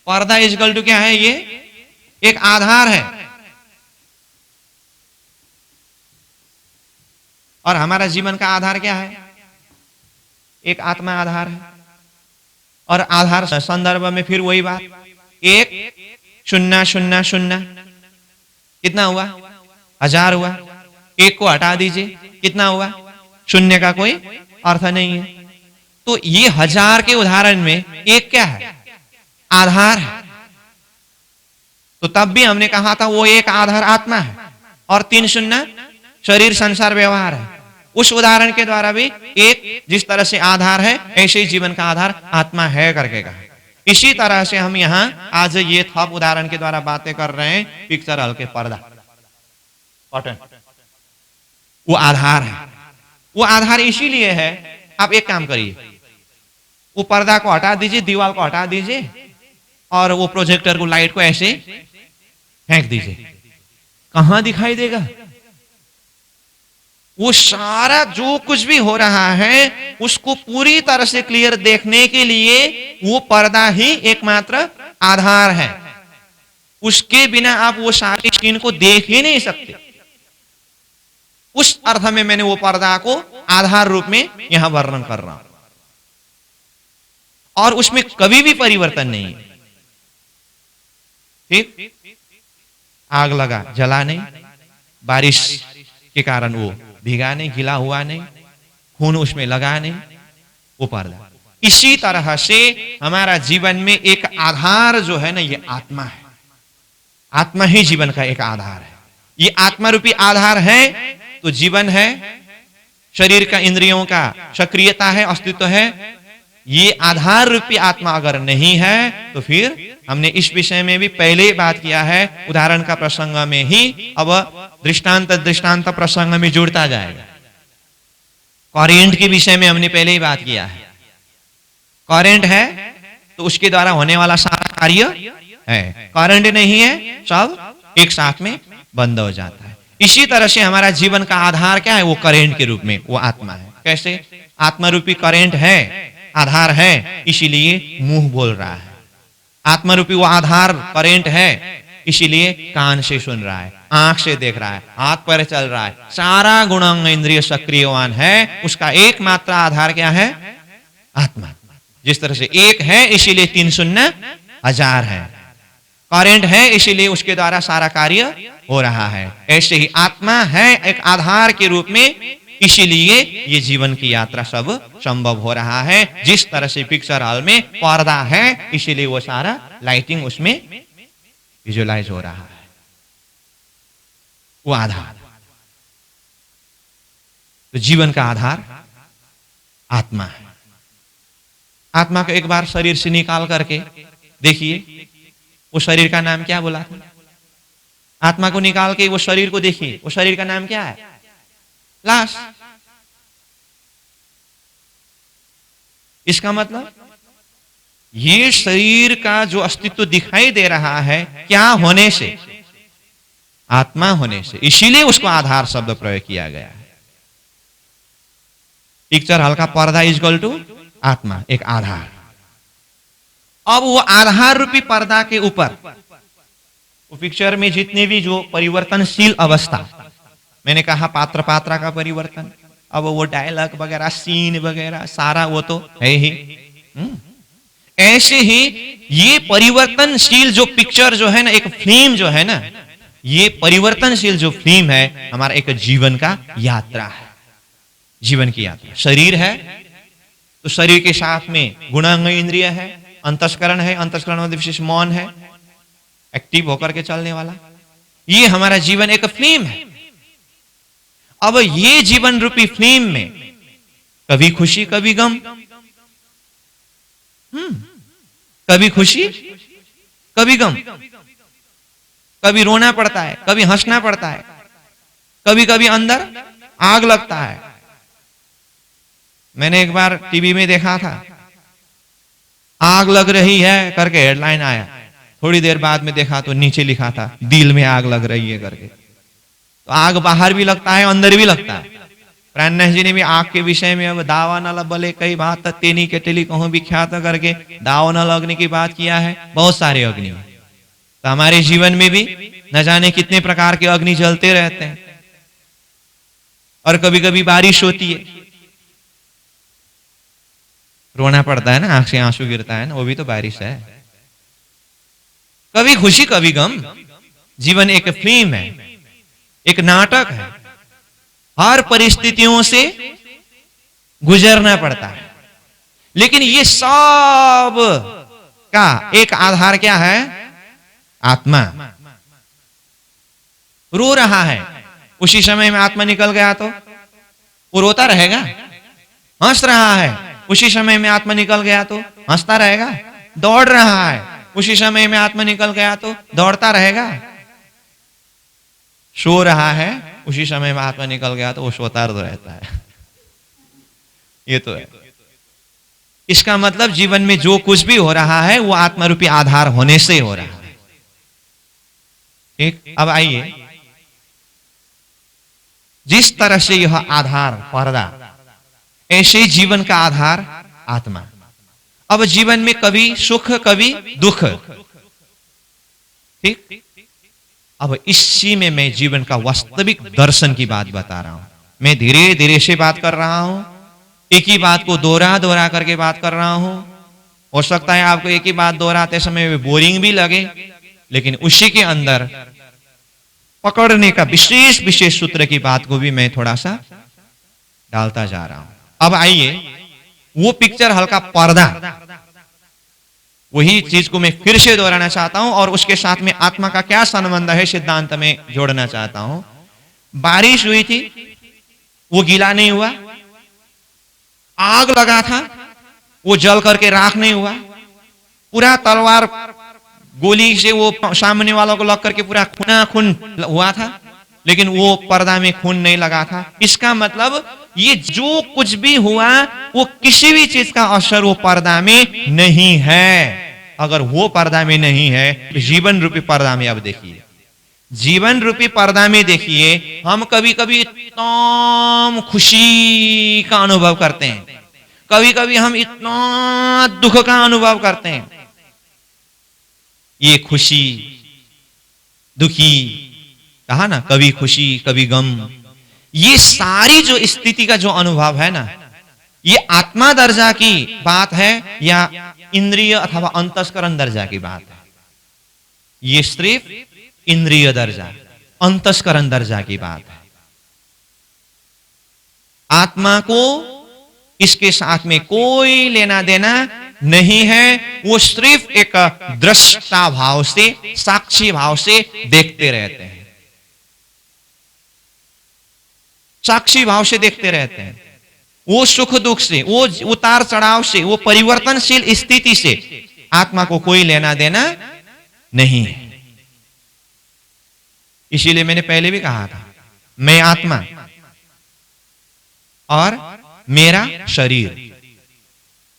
[SPEAKER 1] पर्दा इज इक्वल टू क्या है? ये एक आधार है, और हमारा जीवन का आधार क्या है? एक आत्मा आधार है। और आधार संदर्भ में फिर वही बात, 1 0 0 0 कितना हुआ? 1000 हुआ। एक को हटा दीजिए, कितना हुआ? शून्य का कोई अर्थ नहीं है। तो ये 1000 के उदाहरण में एक क्या है? आधार है। तो तब भी हमने कहा था वो एक आधार आत्मा है और 3 शून्य शरीर संसार व्यवहार है। उस उदाहरण के द्वारा भी एक जिस तरह से आधार है ऐसे ही जीवन का आधार आत्मा है करके कहा। इसी तरह से हम यहाँ आज ये थप उदाहरण के द्वारा बातें कर रहे हैं। पिक्चर हॉल के पर्दा, कॉटन, वो आधार है। वो आधार इसीलिए है, आप एक काम करिए, वो पर्दा को हटा दीजिए, दीवार को हटा दीजिए और वो प्रोजेक्टर को, लाइट को ऐसे फेंक दीजिए, कहां दिखाई देगा? वो सारा जो कुछ भी हो रहा है उसको पूरी तरह से क्लियर देखने के लिए वो पर्दा ही एकमात्र आधार है। उसके बिना आप वो सारी सीन को देख ही नहीं सकते। उस अर्थ में मैंने वो पर्दा को आधार रूप में यहां वर्णन कर रहा हूं और उसमें कभी भी परिवर्तन नहीं है। ठीक, आग लगा, जला नहीं, बारिश के कारण वो भीगा नहीं, गीला हुआ नहीं, खून उसमें लगा नहीं, वो पर्दा। इसी तरह से हमारा जीवन में एक आधार जो है ना, ये आत्मा है। आत्मा ही जीवन का एक आधार है। ये आत्मा रूपी आधार है तो जीवन है, शरीर का, इंद्रियों का सक्रियता है, अस्तित्व है। ये आधार रूपी आत्मा अगर नहीं है तो फिर हमने इस विषय में भी पहले ही बात किया है, उदाहरण का प्रसंग में ही अब दृष्टांत प्रसंग में जुड़ता जाएगा। करेंट के विषय में हमने पहले ही बात किया है। करेंट है तो उसके द्वारा होने वाला सारा कार्य है, करंट नहीं है सब एक साथ में बंद हो जाता है। इसी तरह से हमारा जीवन का आधार क्या है? वो करेंट के रूप में वो आत्मा है। कैसे? आत्मा रूपी करेंट है, आधार है, इसीलिए मुंह बोल रहा है। आत्मा रूपी वो आधार करेंट है, इसीलिए कान से सुन रहा है, आंख से देख रहा है, हाथ पैर चल रहा है, सारा गुणांग इंद्रिय सक्रियवान है। उसका एकमात्र आधार क्या है? आत्मा। जिस तरह से एक है इसीलिए 3 शून्य 1000 है, करेंट है इसीलिए उसके द्वारा सारा कार्य हो रहा है। ऐसे ही आत्मा है एक आधार के रूप में, इसीलिए ये जीवन की यात्रा सब संभव हो रहा है। जिस तरह से पिक्चर हॉल में पर्दा है इसीलिए वो सारा लाइटिंग उसमें विजुअलाइज हो रहा है, वो आधार। तो जीवन का आधार आत्मा है। आत्मा को एक बार शरीर से निकाल करके देखिए, वो शरीर का नाम क्या बोला था? आत्मा को निकाल के वो शरीर को देखिए, वो शरीर का नाम क्या है? लाश। इसका मतलब ये शरीर का जो अस्तित्व दिखाई दे रहा है, क्या होने से? आत्मा होने से। इसीलिए उसको आधार शब्द प्रयोग किया गया है। पिक्चर हॉल का पर्दा इक्वल टू आत्मा, एक आधार। अब वो आधार रूपी पर्दा के ऊपर वो पिक्चर में जितने भी जो परिवर्तनशील अवस्था, मैंने कहा पात्र पात्रा का परिवर्तन, अब वो डायलॉग वगैरह, सीन वगैरह सारा वो तो है ही। ऐसे ही ये परिवर्तनशील जो पिक्चर जो है ना, एक फिल्म जो है ना, ये परिवर्तनशील जो फिल्म है हमारा एक जीवन का यात्रा है। जीवन की यात्रा। शरीर है तो शरीर के साथ में गुणांग इंद्रिय है, अंतस्करण है, अंतस्करण में विशेष मौन है, एक्टिव होकर के चलने वाला। ये हमारा जीवन एक फिल्म है। अब ये जीवन रूपी फिल्म में कभी खुशी कभी गम, कभी खुशी कभी गम, कभी रोना पड़ता है, कभी हंसना पड़ता है, कभी कभी अंदर आग लगता है। मैंने एक बार टीवी में देखा था, आग लग रही है करके हेडलाइन आया, थोड़ी देर बाद में देखा तो नीचे लिखा था दिल में आग लग रही है करके। तो आग बाहर भी लगता है, अंदर भी लगता है। प्राणनाथ जी ने भी आग के विषय में अब दावा न लबले कई बात तेनी के टेली कहूं विख्यात करके दावा न लगने की बात किया है। बहुत सारे अग्नि, तो हमारे जीवन में भी न जाने कितने प्रकार के अग्नि जलते रहते हैं। और कभी कभी बारिश होती है, रोना पड़ता है ना, आंख से आंसू गिरता है ना, वो भी तो बारिश है। कभी खुशी कभी गम। जीवन एक फिल्म है, एक नाटक है। हर परिस्थितियों से गुजरना पड़ता है। लेकिन ये सब का एक आधार क्या है? आत्मा। रो रहा है, उसी समय में आत्मा निकल गया तो वो रोता रहेगा? हंस रहा है, उसी समय में आत्मा निकल गया तो हंसता रहेगा? दौड़ रहा है, उसी समय में आत्मा निकल गया तो दौड़ता रहेगा? सो रहा है, उसी समय में आत्मा निकल गया तो वो सोता रहता है। ये तो है। इसका मतलब जीवन में जो कुछ भी हो रहा है वो आत्मा रूपी आधार होने से हो रहा है। ठीक, अब आइए, जिस तरह से यह आधार पर्दा, ऐसे जीवन का आधार आत्मा। अब जीवन में कभी सुख कभी दुख। ठीक, अब इसी में मैं जीवन का वास्तविक दर्शन की बात बता रहा हूं। मैं धीरे धीरे से बात कर रहा हूं, एक ही बात को दोहरा दोहरा करके बात कर रहा हूं। हो सकता है आपको एक ही बात दोहराते समय बोरिंग भी लगे, लेकिन उसी के अंदर पकड़ने का विशेष विशेष सूत्र की बात को भी मैं थोड़ा सा डालता जा रहा हूं। अब आइए, वो पिक्चर हल्का पर्दा, वही चीज को मैं फिर से दोहराना चाहता हूं और उसके साथ में आत्मा का क्या संबंध है सिद्धांत में जोड़ना चाहता हूं। बारिश हुई थी, वो गीला नहीं हुआ। आग लगा था, वो जल करके राख नहीं हुआ। पूरा तलवार गोली से वो सामने वालों को लग करके पूरा खूना खून हुआ था, लेकिन वो पर्दा में खून नहीं लगा था। इसका मतलब ये जो कुछ भी हुआ वो किसी भी चीज का असर वो पर्दा में नहीं है। अगर वो पर्दा में नहीं है तो जीवन रूपी पर्दा में, अब देखिए, जीवन रूपी पर्दा में देखिए, हम कभी कभी इतना खुशी का अनुभव करते हैं, कभी कभी हम इतना दुख का अनुभव करते हैं। ये खुशी दुखी, कहा ना, कभी खुशी कभी गम, ये सारी जो स्थिति का जो अनुभव है ना, ये आत्मा दर्जा की बात है या इंद्रिय अथवा अंतस्करण दर्जा की बात है? ये सिर्फ इंद्रिय दर्जा, अंतस्करण दर्जा की बात है। आत्मा को इसके साथ में कोई लेना देना नहीं है। वो सिर्फ एक दृष्टा भाव से, साक्षी भाव से देखते रहते हैं, साक्षी भाव से देखते रहते हैं। वो सुख दुख से, वो उतार चढ़ाव से, वो परिवर्तनशील स्थिति से आत्मा को कोई लेना देना नहीं है। इसीलिए मैंने पहले भी कहा था, मैं आत्मा और मेरा शरीर।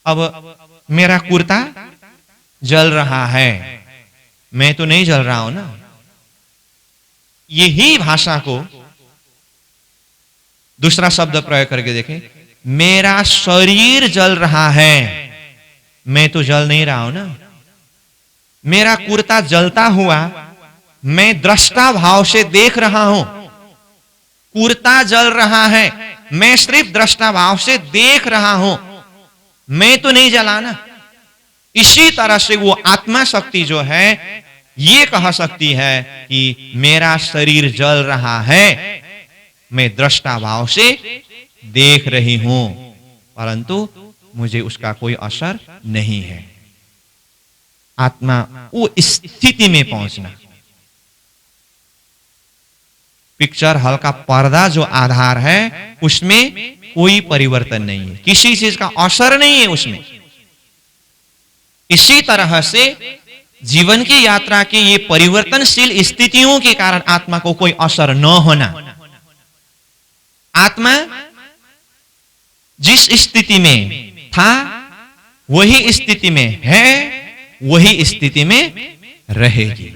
[SPEAKER 1] अब मेरा कुर्ता जल रहा है, मैं तो नहीं जल रहा हूं ना। यही भाषा को दूसरा शब्द प्रयोग करके देखें, मेरा शरीर जल रहा है, मैं तो जल नहीं रहा हूं ना। मेरा कुर्ता जलता हुआ मैं दृष्टा भाव से देख रहा हूं। कुर्ता जल रहा है, मैं सिर्फ दृष्टा भाव से देख रहा हूं, मैं तो नहीं जला ना। इसी तरह से वो आत्मा शक्ति जो है ये कह सकती है कि मेरा शरीर जल रहा है, मैं दृष्टा भाव से देख रही हूं, परंतु मुझे उसका कोई असर नहीं है। आत्मा वो स्थिति में पहुंचना, पिक्चर हल्का पर्दा जो आधार है उसमें कोई परिवर्तन नहीं है, किसी चीज का असर नहीं है उसमें। इसी तरह से जीवन की यात्रा की ये परिवर्तनशील स्थितियों के कारण आत्मा को कोई असर न होना, आत्मा जिस स्थिति में था वही स्थिति में है, वही स्थिति में रहेगी।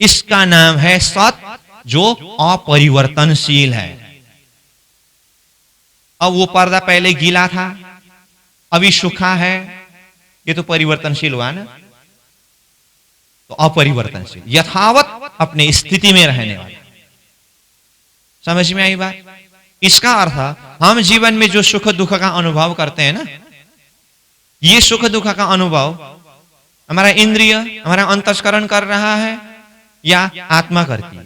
[SPEAKER 1] इसका नाम है सत्य, जो अपरिवर्तनशील है। अब वो पर्दा पहले गीला था, अभी सूखा है, ये तो परिवर्तनशील हुआ ना। तो अपरिवर्तनशील, यथावत अपने स्थिति में रहने वाला। समझ में आई बात? इसका अर्थ हम जीवन में जो सुख दुख का अनुभव करते हैं ना, ये सुख दुख का अनुभव हमारा इंद्रिय, हमारा अंतस्करण कर रहा है या आत्मा करती है?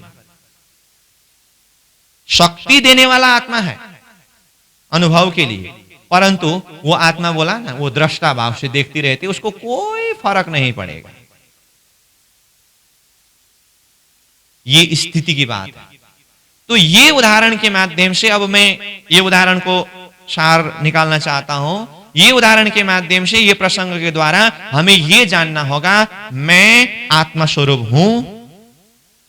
[SPEAKER 1] शक्ति देने वाला आत्मा है अनुभव के लिए, परंतु वो आत्मा बोला ना, वो दृष्टा भाव से देखती रहती, उसको कोई फर्क नहीं पड़ेगा। ये स्थिति की बात है। तो ये उदाहरण के माध्यम से, अब मैं ये उदाहरण को सार निकालना चाहता हूं। ये उदाहरण के माध्यम से, ये प्रसंग के द्वारा हमें ये जानना होगा, मैं आत्मा स्वरूप हूं,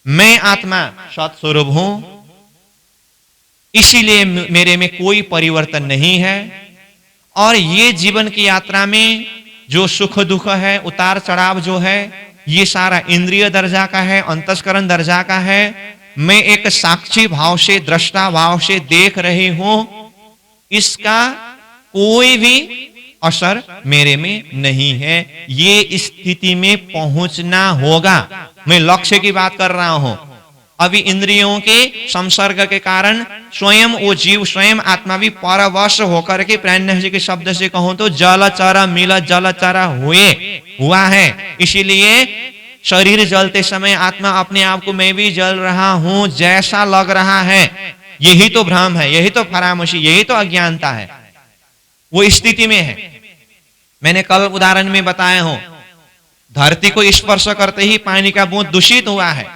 [SPEAKER 1] मैं आत्मा सत स्वरूप हूं, इसीलिए मेरे में कोई परिवर्तन नहीं है। और ये जीवन की यात्रा में जो सुख दुख है, उतार चढ़ाव जो है, ये सारा इंद्रिय दर्जा का है, अंतस्करण दर्जा का है। मैं एक साक्षी भाव से, दृष्टा भाव से देख रही हूं, इसका कोई भी असर मेरे में नहीं है। ये स्थिति में पहुंचना होगा। मैं लक्ष्य की बात कर रहा हूं। अभी इंद्रियों के संसर्ग के कारण स्वयं वो जीव, स्वयं आत्मा भी परवश होकर के, प्राणनाथ जी के शब्द से कहूं तो जलचर मिल जलचर हुआ है। इसीलिए शरीर जलते समय आत्मा अपने आप को मैं भी जल रहा हूं जैसा लग रहा है। यही तो भ्रम है, यही तो फरामोशी, यही तो अज्ञानता है। वो स्थिति में है। मैंने कल उदाहरण में बताया हूं, धरती को स्पर्श करते ही पानी का बूंद दूषित हुआ है,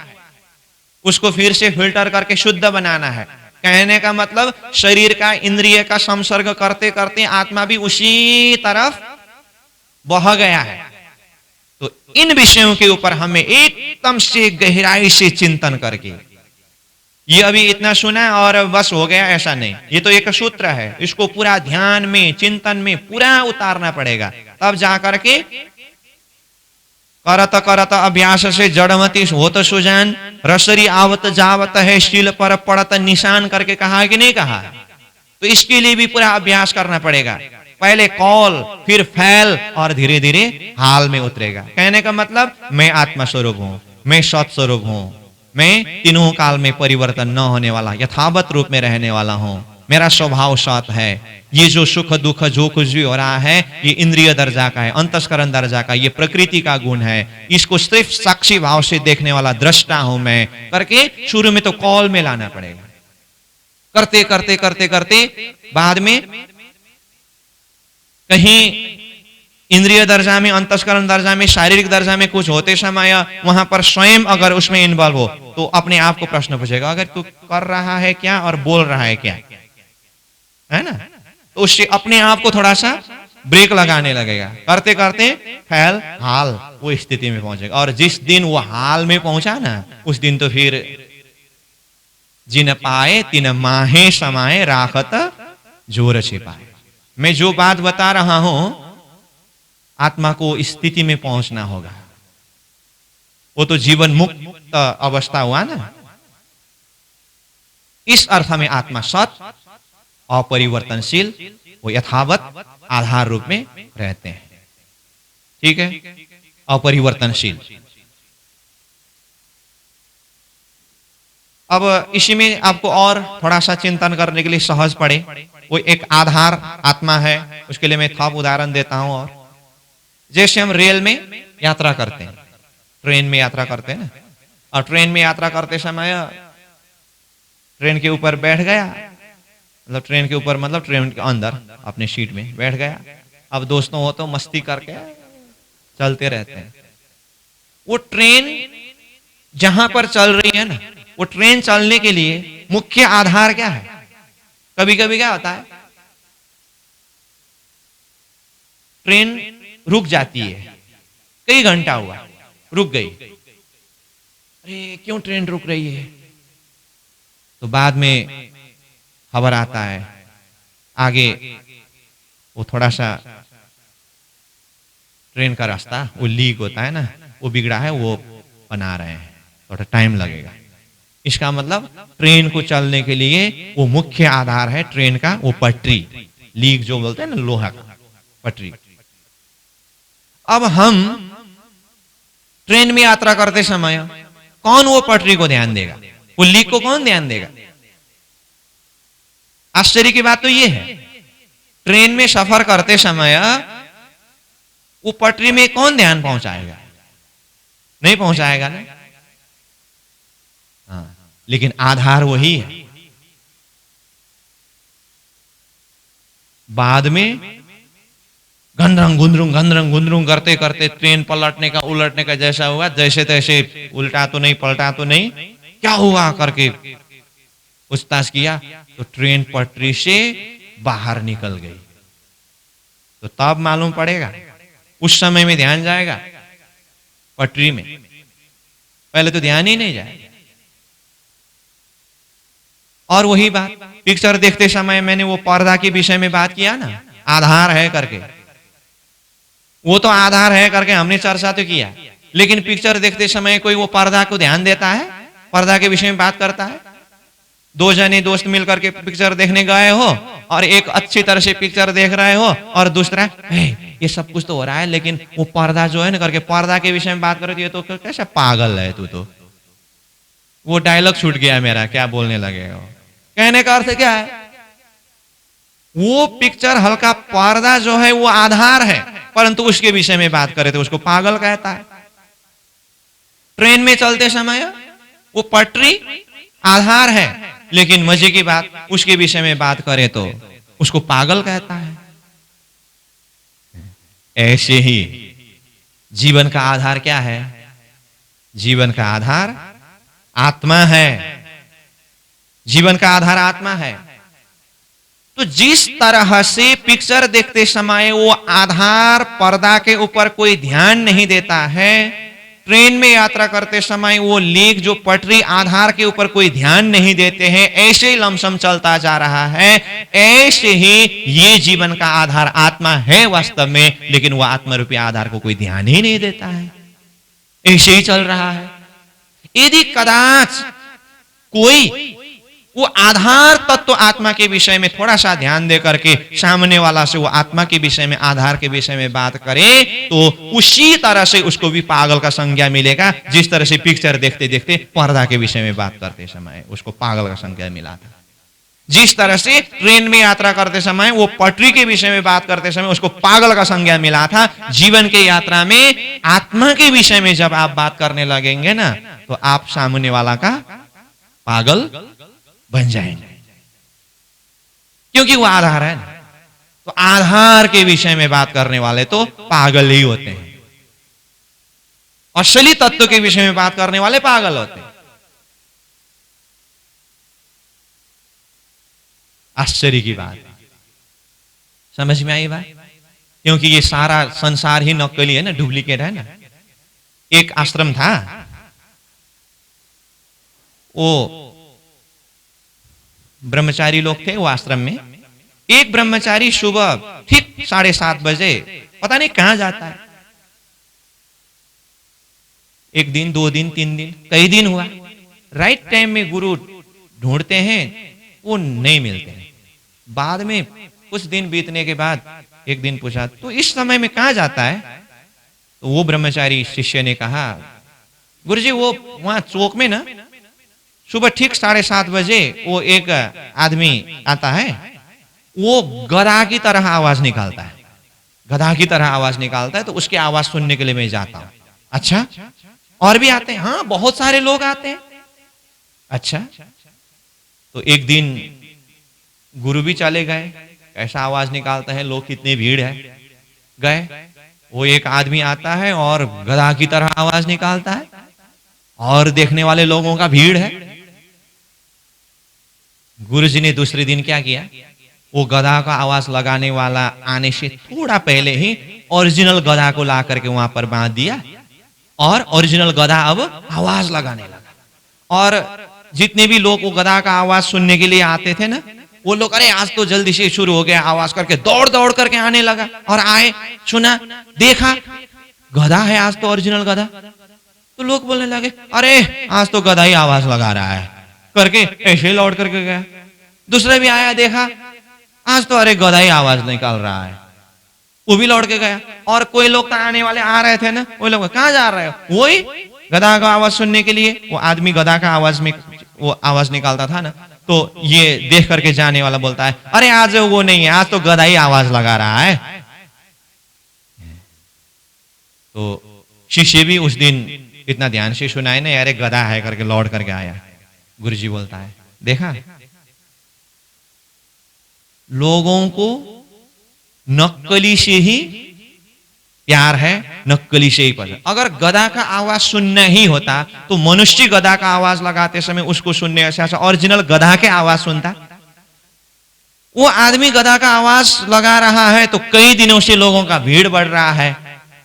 [SPEAKER 1] उसको फिर से फिल्टर करके शुद्ध बनाना है। कहने का मतलब शरीर का, इंद्रिय का संसर्ग करते करते आत्मा भी उसी तरफ बह गया है। तो इन विषयों के ऊपर हमें एकदम से गहराई से चिंतन करके, ये अभी इतना सुना और बस हो गया ऐसा नहीं, ये तो एक सूत्र है, इसको पूरा ध्यान में, चिंतन में पूरा उतारना पड़ेगा। तब जाकर के करत करत अभ्यास से जड़मती होत सुजान, रसरी आवत जावत है शील पर पड़त निशान करके कहा कि नहीं कहा? तो इसके लिए भी पूरा अभ्यास करना पड़ेगा। पहले कौल, फिर फैल, और धीरे धीरे हाल में उतरेगा। कहने का मतलब मैं आत्मा स्वरूप हूं, मैं सत स्वरूप हूं, मैं तीनों काल में परिवर्तन न होने वाला, यथावत रूप में रहने वाला हूं, मेरा स्वभाव सत है। ये जो सुख दुख जो कुछ भी हो रहा है, ये इंद्रिय दर्जा का है, अंतस्करण दर्जा का, ये प्रकृति का गुण है। इसको सिर्फ साक्षी भाव से देखने वाला दृष्टा हूं मैं करके शुरू में तो कौल में लाना पड़ेगा। करते करते करते करते बाद में कहीं इंद्रिय दर्जा में, अंतस्करण दर्जा में, शारीरिक दर्जा में कुछ होते समय वहां पर स्वयं अगर उसमें इन्वॉल्व हो तो अपने आप को प्रश्न पूछेगा, अगर तू कर रहा है क्या और बोल रहा है क्या, है ना? तो उससे अपने आप को थोड़ा सा ब्रेक लगाने लगेगा। करते करते फैल हाल वो स्थिति में पहुंचेगा। और जिस दिन वो हाल में पहुंचा ना, उस दिन तो फिर जिन पाए तिन माहे समाये राखत जोर छिपाए। मैं जो बात बता रहा हूं, आत्मा को स्थिति में पहुंचना होगा। वो तो जीवन मुक्त अवस्था हुआ ना। इस अर्थ में आत्मा सत, अपरिवर्तनशील, वो यथावत आधार रूप में रहते हैं। ठीक है, अपरिवर्तनशील। अब इसी में आपको और थोड़ा सा चिंतन करने के लिए सहज पड़े, वो एक आधार आत्मा है। उसके लिए मैं थप उदाहरण देता हूं। और जैसे हम रेल में यात्रा करते हैं, ट्रेन में यात्रा करते हैं ना, और ट्रेन में यात्रा करते समय ट्रेन के ऊपर बैठ गया, मतलब ट्रेन के ऊपर मतलब ट्रेन के अंदर अपने सीट में बैठ गया। अब दोस्तों हो तो मस्ती करके चलते रहते हैं। वो ट्रेन जहां पर चल रही है ना, वो ट्रेन चलने के लिए मुख्य आधार क्या है? कभी कभी क्या होता है, ट्रेन रुक जाती है, कई घंटा हुआ रुक गई, अरे क्यों ट्रेन रुक रही है? तो बाद में खबर आता है आगे वो थोड़ा सा ट्रेन का रास्ता वो लीक होता है ना, वो बिगड़ा है, वो बना रहे हैं, थोड़ा टाइम लगेगा। इसका मतलब ट्रेन को चलने के लिए वो मुख्य आधार है ट्रेन का, वो पटरी, लीक जो बोलते हैं ना, लोहा का पटरी। अब हम ट्रेन में यात्रा करते समय कौन वो पटरी को ध्यान देगा? वो लीक को कौन ध्यान देगा? आश्चर्य की बात तो ये है, ट्रेन में सफर करते समय वो पटरी में कौन ध्यान पहुंचाएगा? नहीं पहुंचाएगा ना। हाँ, लेकिन आधार वही है, बाद में घनरंग गुंदरुंग करते करते ट्रेन पलटने का उलटने का जैसा हुआ, जैसे तैसे उल्टा तो नहीं पलटा तो नहीं, क्या हुआ करके पूछताछ किया तो ट्रेन पटरी से बाहर निकल गई। तो तब मालूम पड़ेगा, उस समय में ध्यान जाएगा पटरी में, पहले तो ध्यान ही नहीं जाएगा। और वही बात पिक्चर देखते समय मैंने वो पर्दा के विषय में बात किया ना, आधार है करके, वो तो आधार है करके हमने चर्चा तो किया, लेकिन पिक्चर देखते समय कोई वो पर्दा को ध्यान देता है, पर्दा के विषय में बात करता है। दो जने दोस्त मिलकर के पिक्चर देखने गए हो और एक अच्छी तरह से पिक्चर देख रहे हो और दूसरा ये सब कुछ तो हो रहा है लेकिन वो पर्दा जो है ना करके पर्दा के विषय में बात करो, ये तो कैसा पागल है तू तो। वो डायलॉग छूट गया मेरा, क्या बोलने लगे हो। कहने का अर्थ क्या है, वो पिक्चर हल्का पर्दा जो है वो आधार है, परंतु उसके विषय में बात करे तो उसको पागल कहता है। ट्रेन में चलते समय वो पटरी आधार है, लेकिन मजे की बात उसके विषय में बात करे तो उसको पागल कहता है। ऐसे ही जीवन का आधार क्या है? जीवन का आधार आत्मा है। जीवन का आधार आत्मा है। तो जिस तरह से पिक्चर देखते समय वो आधार पर्दा के ऊपर कोई ध्यान नहीं देता है, ट्रेन में यात्रा करते समय वो लेख जो पटरी आधार के ऊपर कोई ध्यान नहीं देते हैं, ऐसे ही लमसम चलता जा रहा है। ऐसे ही ये जीवन का आधार आत्मा है वास्तव में, लेकिन वो आत्मा रूपी आधार को कोई ध्यान ही नहीं देता है, ऐसे ही चल रहा है। यदि कदाच कोई वो आधार तत्व आत्मा के विषय में थोड़ा सा ध्यान दे करके सामने वाला से वो आत्मा के विषय में आधार के विषय में बात करे तो उसी तरह से उसको भी पागल का संज्ञा मिलेगा, जिस तरह से पिक्चर देखते देखते पर्दा के विषय में बात करते समय उसको पागल का संज्ञा मिला था। जिस तरह से ट्रेन में यात्रा करते समय वो पटरी के विषय में बात करते समय उसको पागल का संज्ञा मिला था, जीवन के यात्रा में आत्मा के विषय में जब आप बात करने लगेंगे ना तो आप सामने वाला का पागल बन जाएंगे, क्योंकि वो आधार है ना। तो आधार के विषय में बात करने वाले तो पागल ही होते हैं, असली तत्व के विषय में बात करने वाले पागल होते हैं। आश्चर्य की बात समझ में आई बात, क्योंकि ये सारा संसार ही नकली है ना, डुप्लीकेट है ना। एक आश्रम था, वो ब्रह्मचारी लोग थे वो आश्रम में। एक ब्रह्मचारी सुबह ठीक 7:30 बजे पता नहीं कहां जाता है। एक दिन, 2 दिन, 3 दिन, कई दिन हुआ, राइट टाइम में गुरु ढूंढते हैं, वो नहीं मिलते हैं। बाद में कुछ दिन बीतने के बाद एक दिन पूछा तो इस समय में कहां जाता है? तो वो ब्रह्मचारी शिष्य ने कहा, गुरुजी वो वहां चौक में ना सुबह ठीक 7:30 बजे वो एक आदमी आता है, वो गधा की तरह आवाज निकालता है, गधा की तरह आवाज निकालता है, तो उसकी आवाज सुनने के लिए मैं जाता हूं। अच्छा, और भी आते हैं? हाँ, बहुत सारे लोग आते हैं। अच्छा, तो एक दिन गुरु भी चले गए, ऐसा आवाज निकालता है, लोग कितनी भीड़ है, गए। वो एक आदमी आता है और गधा की तरह आवाज निकालता है और देखने वाले लोगों का भीड़ है। गुरुजी ने दूसरे दिन क्या किया, वो गधा का आवाज लगाने वाला आने से थोड़ा पहले ही ओरिजिनल गधा को ला करके वहां पर बांध दिया और ओरिजिनल गधा अब आवाज लगाने लगा। और जितने भी लोग वो गधा का आवाज सुनने के लिए आते थे ना, वो लोग अरे आज तो जल्दी से शुरू हो गया आवाज करके दौड़ दौड़ करके आने लगा और आए, सुना, देखा गधा है आज तो ओरिजिनल गधा। तो लोग बोलने लगे अरे आज तो गधा ही आवाज लगा रहा है करके ऐसे लौट करके गया। दूसरा भी आया, देखा आज तो अरे गधा ही आवाज निकाल रहा है, वो भी लौट के गया। और कोई लोग तो आने वाले आ रहे थे ना, वो लोग कहां जा रहे हो? वही गधा का आवाज सुनने के लिए। वो आदमी गधा का आवाज में वो आवाज निकालता था ना, तो ये देख करके जाने वाला बोलता है अरे आज वो नहीं है, आज तो गधा ही आवाज लगा रहा है। तो शिष्य भी उस दिन इतना ध्यान से सुनाए ना, अरे गधा है करके लौट करके आया। गुरुजी बोलता है देखा, लोगों को नक्कली से ही प्यार है, नक्कली से ही पसंद। अगर गधा का आवाज सुनना ही होता तो मनुष्य गधा का आवाज लगाते समय उसको सुनने से ओरिजिनल गधा के आवाज सुनता। वो आदमी गधा का आवाज लगा रहा है तो कई दिनों से लोगों का भीड़ बढ़ रहा है।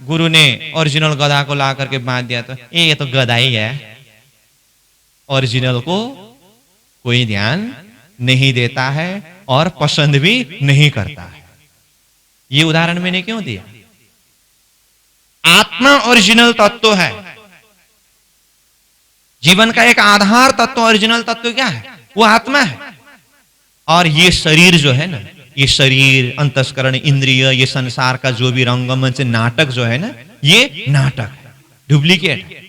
[SPEAKER 1] गुरु ने ओरिजिनल गधा को ला करके बांध दिया तो ये तो गधा ही है। ओरिजिनल को कोई ध्यान नहीं देता है और पसंद भी नहीं करता है। ये उदाहरण मैंने क्यों दिया? आत्मा ओरिजिनल तत्व है। जीवन का एक आधार तत्व, ओरिजिनल तत्व क्या है? वो आत्मा है। और ये शरीर जो है ना, ये शरीर, अंतस्करण, इंद्रिय, ये संसार का जो भी रंगमंच नाटक जो है ना, ये नाटक है, डुप्लीकेट है।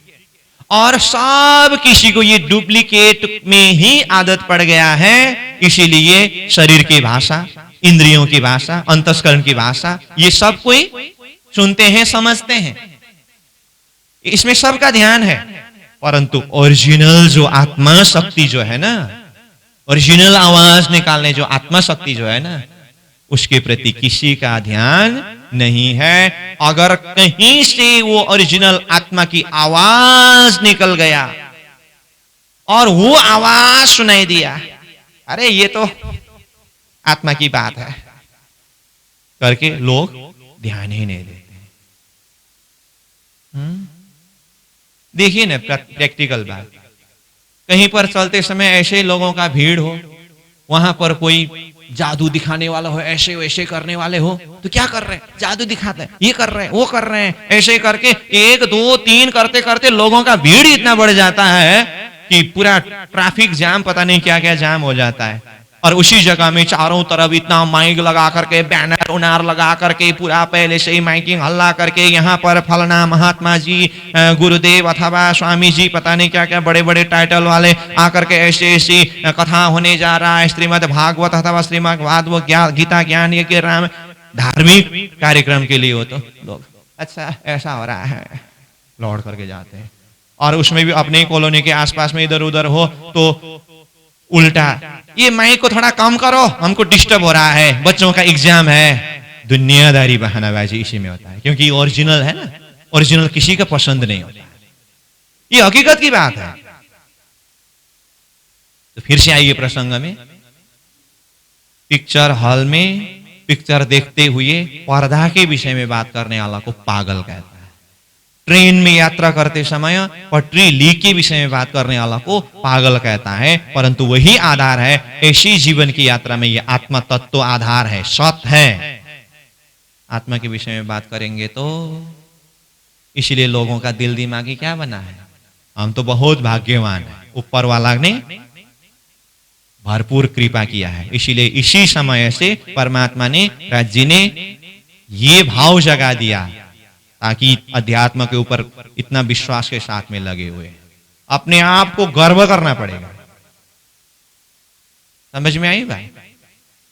[SPEAKER 1] और सब किसी को ये डुप्लीकेट में ही आदत पड़ गया है। इसीलिए शरीर की भाषा, इंद्रियों की भाषा, अंतस्करण की भाषा, ये सब कोई सुनते हैं, समझते हैं, इसमें सबका ध्यान है। परंतु ओरिजिनल जो आत्मा शक्ति जो है ना, ओरिजिनल आवाज निकालने जो आत्मा शक्ति जो है ना, उसके प्रति किसी का ध्यान नहीं है। अगर कहीं से वो ओरिजिनल आत्मा की आवाज निकल गया और वो आवाज सुनाई दिया, अरे ये तो आत्मा की बात है करके लोग ध्यान ही नहीं देते। देखिए ना, प्रैक्टिकल बात, कहीं पर चलते समय ऐसे लोगों का भीड़ हो, वहां पर कोई जादू दिखाने वाला हो, ऐसे वैसे करने वाले हो, तो क्या कर रहे हैं? जादू दिखाते हैं, ये कर रहे हैं, वो कर रहे हैं, ऐसे करके 1 2 3 करते करते लोगों का भीड़ इतना बढ़ जाता है कि पूरा ट्रैफिक जाम, पता नहीं क्या क्या जाम हो जाता है। और उसी जगह में चारों तरफ इतना माइक लगा करके, बैनर उनार लगा करके, पूरा पहले से ही माइकिंग हल्ला करके, यहाँ पर फलना महात्मा जी, गुरुदेव अथवा स्वामी जी, पता नहीं क्या क्या बड़े बड़े टाइटल वाले आकर के ऐसे ऐसी कथा होने जा रहा है, श्रीमद् भागवत अथवा श्रीमद् भागवत गीता ज्ञान ये के राम, धार्मिक कार्यक्रम के लिए हो तो लोग अच्छा ऐसा हो रहा है लौट करके जाते हैं। और उसमें भी अपने कॉलोनी के आसपास में इधर उधर हो तो उल्टा, ये माइक को थोड़ा कम करो, हमको डिस्टर्ब हो रहा है, बच्चों का एग्जाम है। दुनियादारी बहानाबाजी इसी में होता है, क्योंकि ओरिजिनल है ना, ओरिजिनल किसी का पसंद नहीं होता। ये हकीकत की बात है। तो फिर से आइए प्रसंग में, पिक्चर हॉल में पिक्चर देखते हुए पर्दा के विषय में बात करने वाला को पागल कहता है। ट्रेन में यात्रा करते समय पटरी लीक के विषय में बात करने वाला को पागल कहता है। परंतु वही आधार है, ऐसी जीवन की यात्रा में यह आत्मा तत्व आधार है, सत्य है। आत्मा के विषय में बात करेंगे तो इसलिए लोगों का दिल दिमागी क्या बना है? हम तो बहुत भाग्यवान हैं, ऊपर वाला ने भरपूर कृपा किया है। इसीलिए इसी समय से परमात्मा ने, राज्य ने ये भाव जगा दिया ताकि अध्यात्म के ऊपर इतना विश्वास के साथ में लगे हुए, अपने आप को गर्व करना पड़ेगा। समझ में आई भाई?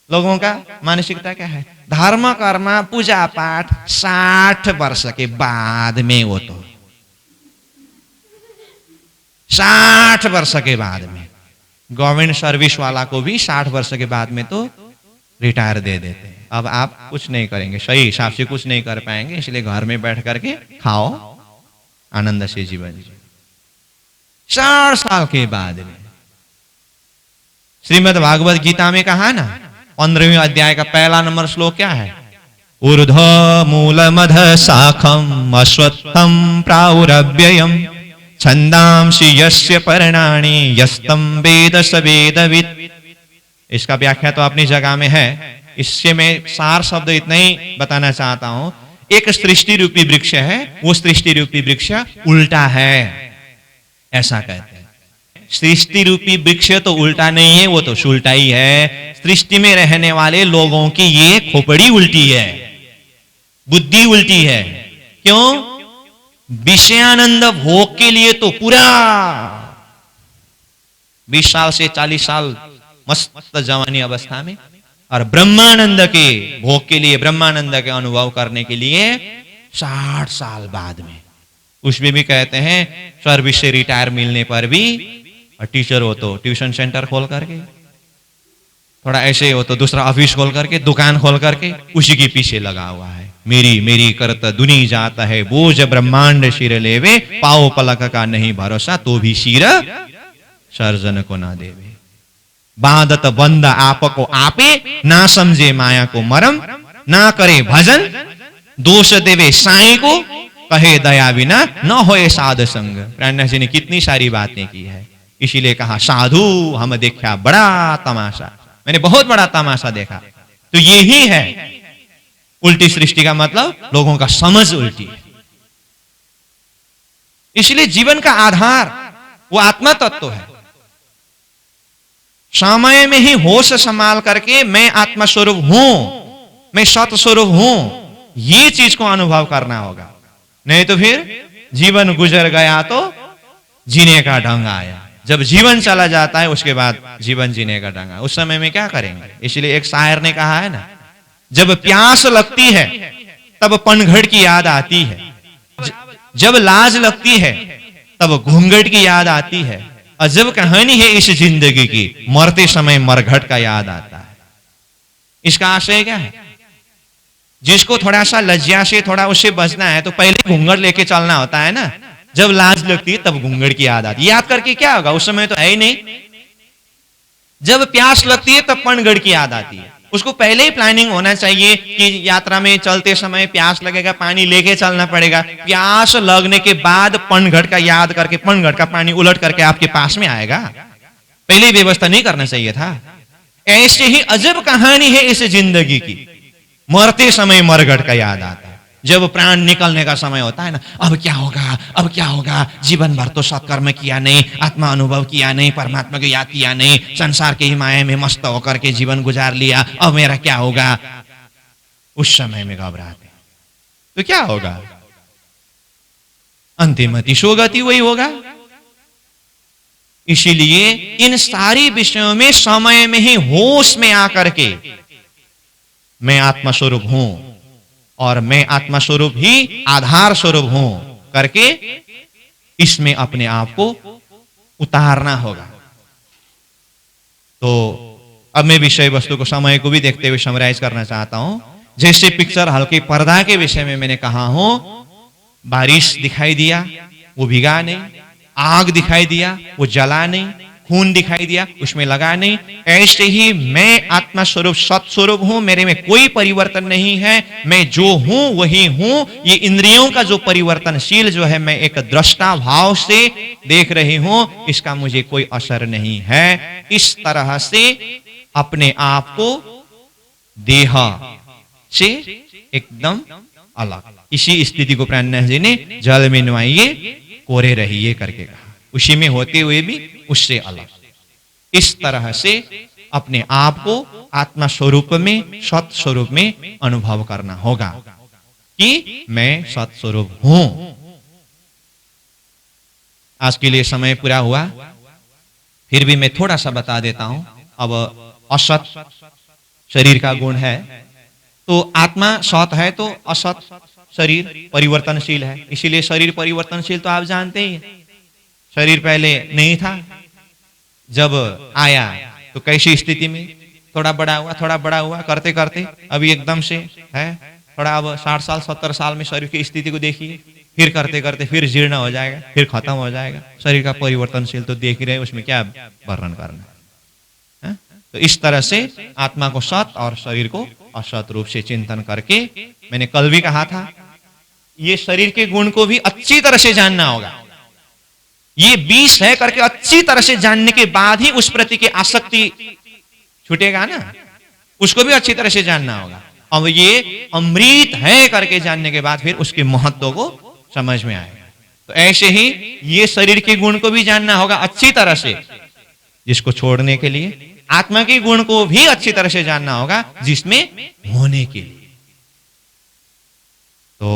[SPEAKER 1] लोगों का मानसिकता क्या है? धर्म कर्म पूजा पाठ 60 वर्ष के बाद में, वो तो 60 वर्ष के बाद में, गवर्नमेंट सर्विस वाला को भी 60 वर्ष के बाद में तो रिटायर दे देते हैं। अब आप कुछ नहीं करेंगे, सही हिसाब से कुछ नहीं कर पाएंगे, इसलिए घर में बैठ करके खाओ, आनंद से जीवन जियो। 60 साल के बाद में श्रीमद् भागवत गीता में कहा ना, 15वें अध्याय का पहला नंबर श्लोक क्या है? ऊर्ध्व मूलमध शाखम अश्वत्थम प्राउरव्ययम छंदांसि यस्य पर्णानि यस्तम वेद स वेदवित्। इसका व्याख्या तो अपनी जगह में है, इससे मैं सार शब्द इतना ही बताना चाहता हूं। एक सृष्टि रूपी वृक्ष है, वो सृष्टि रूपी वृक्ष उल्टा है, ऐसा कहते हैं। सृष्टि रूपी वृक्ष तो उल्टा नहीं है, वो तो सुलटा ही है। सृष्टि में रहने वाले लोगों की ये खोपड़ी उल्टी है, बुद्धि उल्टी है। क्यों? विषयानंद भोग के लिए तो पूरा 20 साल से 40 साल मस्त जवानी अवस्था में, और ब्रह्मानंद के भोग के लिए, ब्रह्मानंद के अनुभव करने के लिए 60 साल बाद में। उसमें भी कहते हैं सर्विस से रिटायर मिलने पर भी, और टीचर हो तो ट्यूशन सेंटर खोल करके, थोड़ा ऐसे हो तो दूसरा ऑफिस खोल करके, दुकान खोल करके उसी के पीछे लगा हुआ है। मेरी मेरी करत दुनी जाता है, बोझ ब्रह्मांड सिर लेवे, पाओ पलक का नहीं भरोसा, तो भी सिर सर्जन को ना देवे। बांधत बंद आपको आपे, ना समझे माया को मरम, ना करे भजन, दोष देवे साई को, कहे दया बिना न होए साध संग। प्राणनाथ जी ने कितनी सारी बातें की है, इसीलिए कहा साधु हम देखा बड़ा तमाशा, मैंने बहुत बड़ा तमाशा देखा। तो यही है उल्टी सृष्टि का मतलब, लोगों का समझ उल्टी है। इसलिए जीवन का आधार वो आत्मा तत्व है। समय में ही होश संभाल करके मैं आत्मा स्वरूप हूं, मैं सत स्वरूप हूं, ये चीज को अनुभव करना होगा। नहीं तो फिर जीवन गुजर गया तो जीने का ढंग आया। जब जीवन चला जाता है उसके बाद जीवन जीने का ढंग, उस समय में क्या करेंगे? इसलिए एक शायर ने कहा है ना, जब प्यास लगती है तब पनघट की याद आती है, जब लाज लगती है तब घूंघट की याद आती है, अजब कहानी है इस जिंदगी की, मरते समय मरघट का याद आता है। इसका आशय क्या है? जिसको थोड़ा सा लज्जा से थोड़ा उससे बचना है तो पहले घूंघट लेके चलना होता है ना। जब लाज लगती है तब घूंघट की याद आती है। याद करके क्या होगा, उस समय तो है ही नहीं। जब प्यास लगती है तब पनघट की याद आती है। उसको पहले ही प्लानिंग होना चाहिए कि यात्रा में चलते समय प्यास लगेगा, पानी लेके चलना पड़ेगा। प्यास लगने के बाद पनघट का याद करके पनघट का पानी उलट करके आपके पास में आएगा। पहले व्यवस्था नहीं करना चाहिए था। ऐसे ही अजब कहानी है इस जिंदगी की, मरते समय मरघट का याद आता है। जब प्राण निकलने का समय होता है ना, अब क्या होगा, अब क्या होगा, जीवन भर तो सत्कर्म किया नहीं, आत्मा अनुभव किया नहीं, परमात्मा को याद किया नहीं, संसार के ही माया में मस्त होकर के जीवन गुजार लिया, अब मेरा क्या होगा? उस समय में घबराते तो क्या होगा? अंतिम अतिशोगति वही होगा। इसीलिए इन सारी विषयों में समय में ही होश में आकर के मैं आत्मा स्वरूप हूं और मैं आत्मा स्वरूप ही आधार स्वरूप हूं करके इसमें अपने आप को उतारना होगा। तो अब मैं विषय वस्तु को, समय को भी देखते हुए समराइज करना चाहता हूं। जैसे पिक्चर हल्के पर्दा के विषय में मैंने कहा हूं, बारिश दिखाई दिया वो भीगा नहीं, आग दिखाई दिया वो जला नहीं, खून दिखाई दिया उसमें लगा नहीं। ऐसे ही मैं आत्मा स्वरूप सत स्वरूप हूं, मेरे में कोई परिवर्तन नहीं है, मैं जो हूं वही हूं। ये इंद्रियों का जो परिवर्तनशील जो है, मैं एक दृष्टा भाव से देख रही हूं, इसका मुझे कोई असर नहीं है। इस तरह से अपने आप को देह से एकदम अलग, इसी स्थिति को प्राणनाथ जी ने जल में नुआइए कोरे रहिए करके कहा। उसी में होते हुए भी उससे अलग, इस तरह से अपने आप को आत्मा स्वरूप में, सत स्वरूप में अनुभव करना होगा कि मैं सत स्वरूप हूं। आज के लिए समय पूरा हुआ, फिर भी मैं थोड़ा सा बता देता हूं। अब असत शरीर का गुण है, तो आत्मा सत है तो असत शरीर परिवर्तनशील है। इसीलिए शरीर परिवर्तनशील तो आप जानते ही हैं। शरीर पहले नहीं था, जब आया तो कैसी स्थिति में, थोड़ा बड़ा हुआ, थोड़ा बड़ा हुआ करते करते अभी एकदम से है थोड़ा, अब 60 साल 70 साल में शरीर की स्थिति को देखिए, फिर करते करते फिर जीर्ण हो जाएगा, फिर खत्म हो जाएगा। शरीर का परिवर्तनशील तो देख ही रहे, उसमें क्या वर्णन करना है? तो इस तरह से आत्मा को सत और शरीर को असत रूप से चिंतन करके, मैंने कल भी कहा था, ये शरीर के गुण को भी अच्छी तरह से जानना होगा। ये 20 है करके अच्छी तरह से जानने के बाद ही उस प्रति की आसक्ति छूटेगा ना, उसको भी अच्छी तरह से जानना होगा। अब ये अमृत है करके जानने के बाद फिर उसके महत्व को समझ में आएगा। तो ऐसे ही ये शरीर के गुण को भी जानना होगा अच्छी तरह से, जिसको छोड़ने के लिए आत्मा के गुण को भी अच्छी तरह से जानना होगा, जिसमें होने के लिए। तो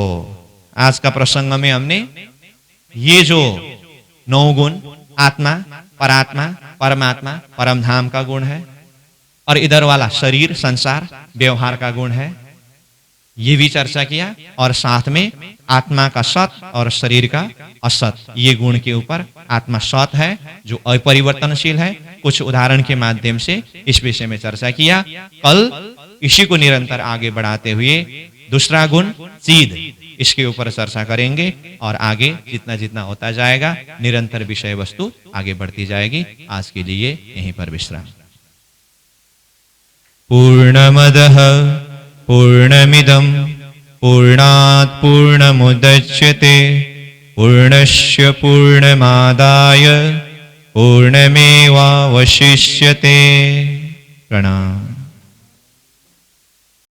[SPEAKER 1] आज का प्रसंग में हमने ये जो 9 गुण, आत्मा, परात्मा, परमात्मा, परमधाम का गुण है, और इधर वाला शरीर, संसार, व्यवहार का गुण है, ये भी चर्चा किया। और साथ में आत्मा का सत और शरीर का असत, ये गुण के ऊपर आत्मा सत है जो अपरिवर्तनशील है, कुछ उदाहरण के माध्यम से इस विषय में चर्चा किया। कल इसी को निरंतर आगे बढ़ाते हुए दूसरा गुण सीध, इसके ऊपर चर्चा करेंगे और आगे जितना जितना होता जाएगा निरंतर विषय वस्तु आगे बढ़ती जाएगी। आज के लिए यहीं पर विश्राम। पूर्णमदः पूर्णमिदं पूर्णात् पूर्णमुदच्यते पूर्णस्य पूर्णमादाय पूर्णमेवावशिष्यते। प्रणाम।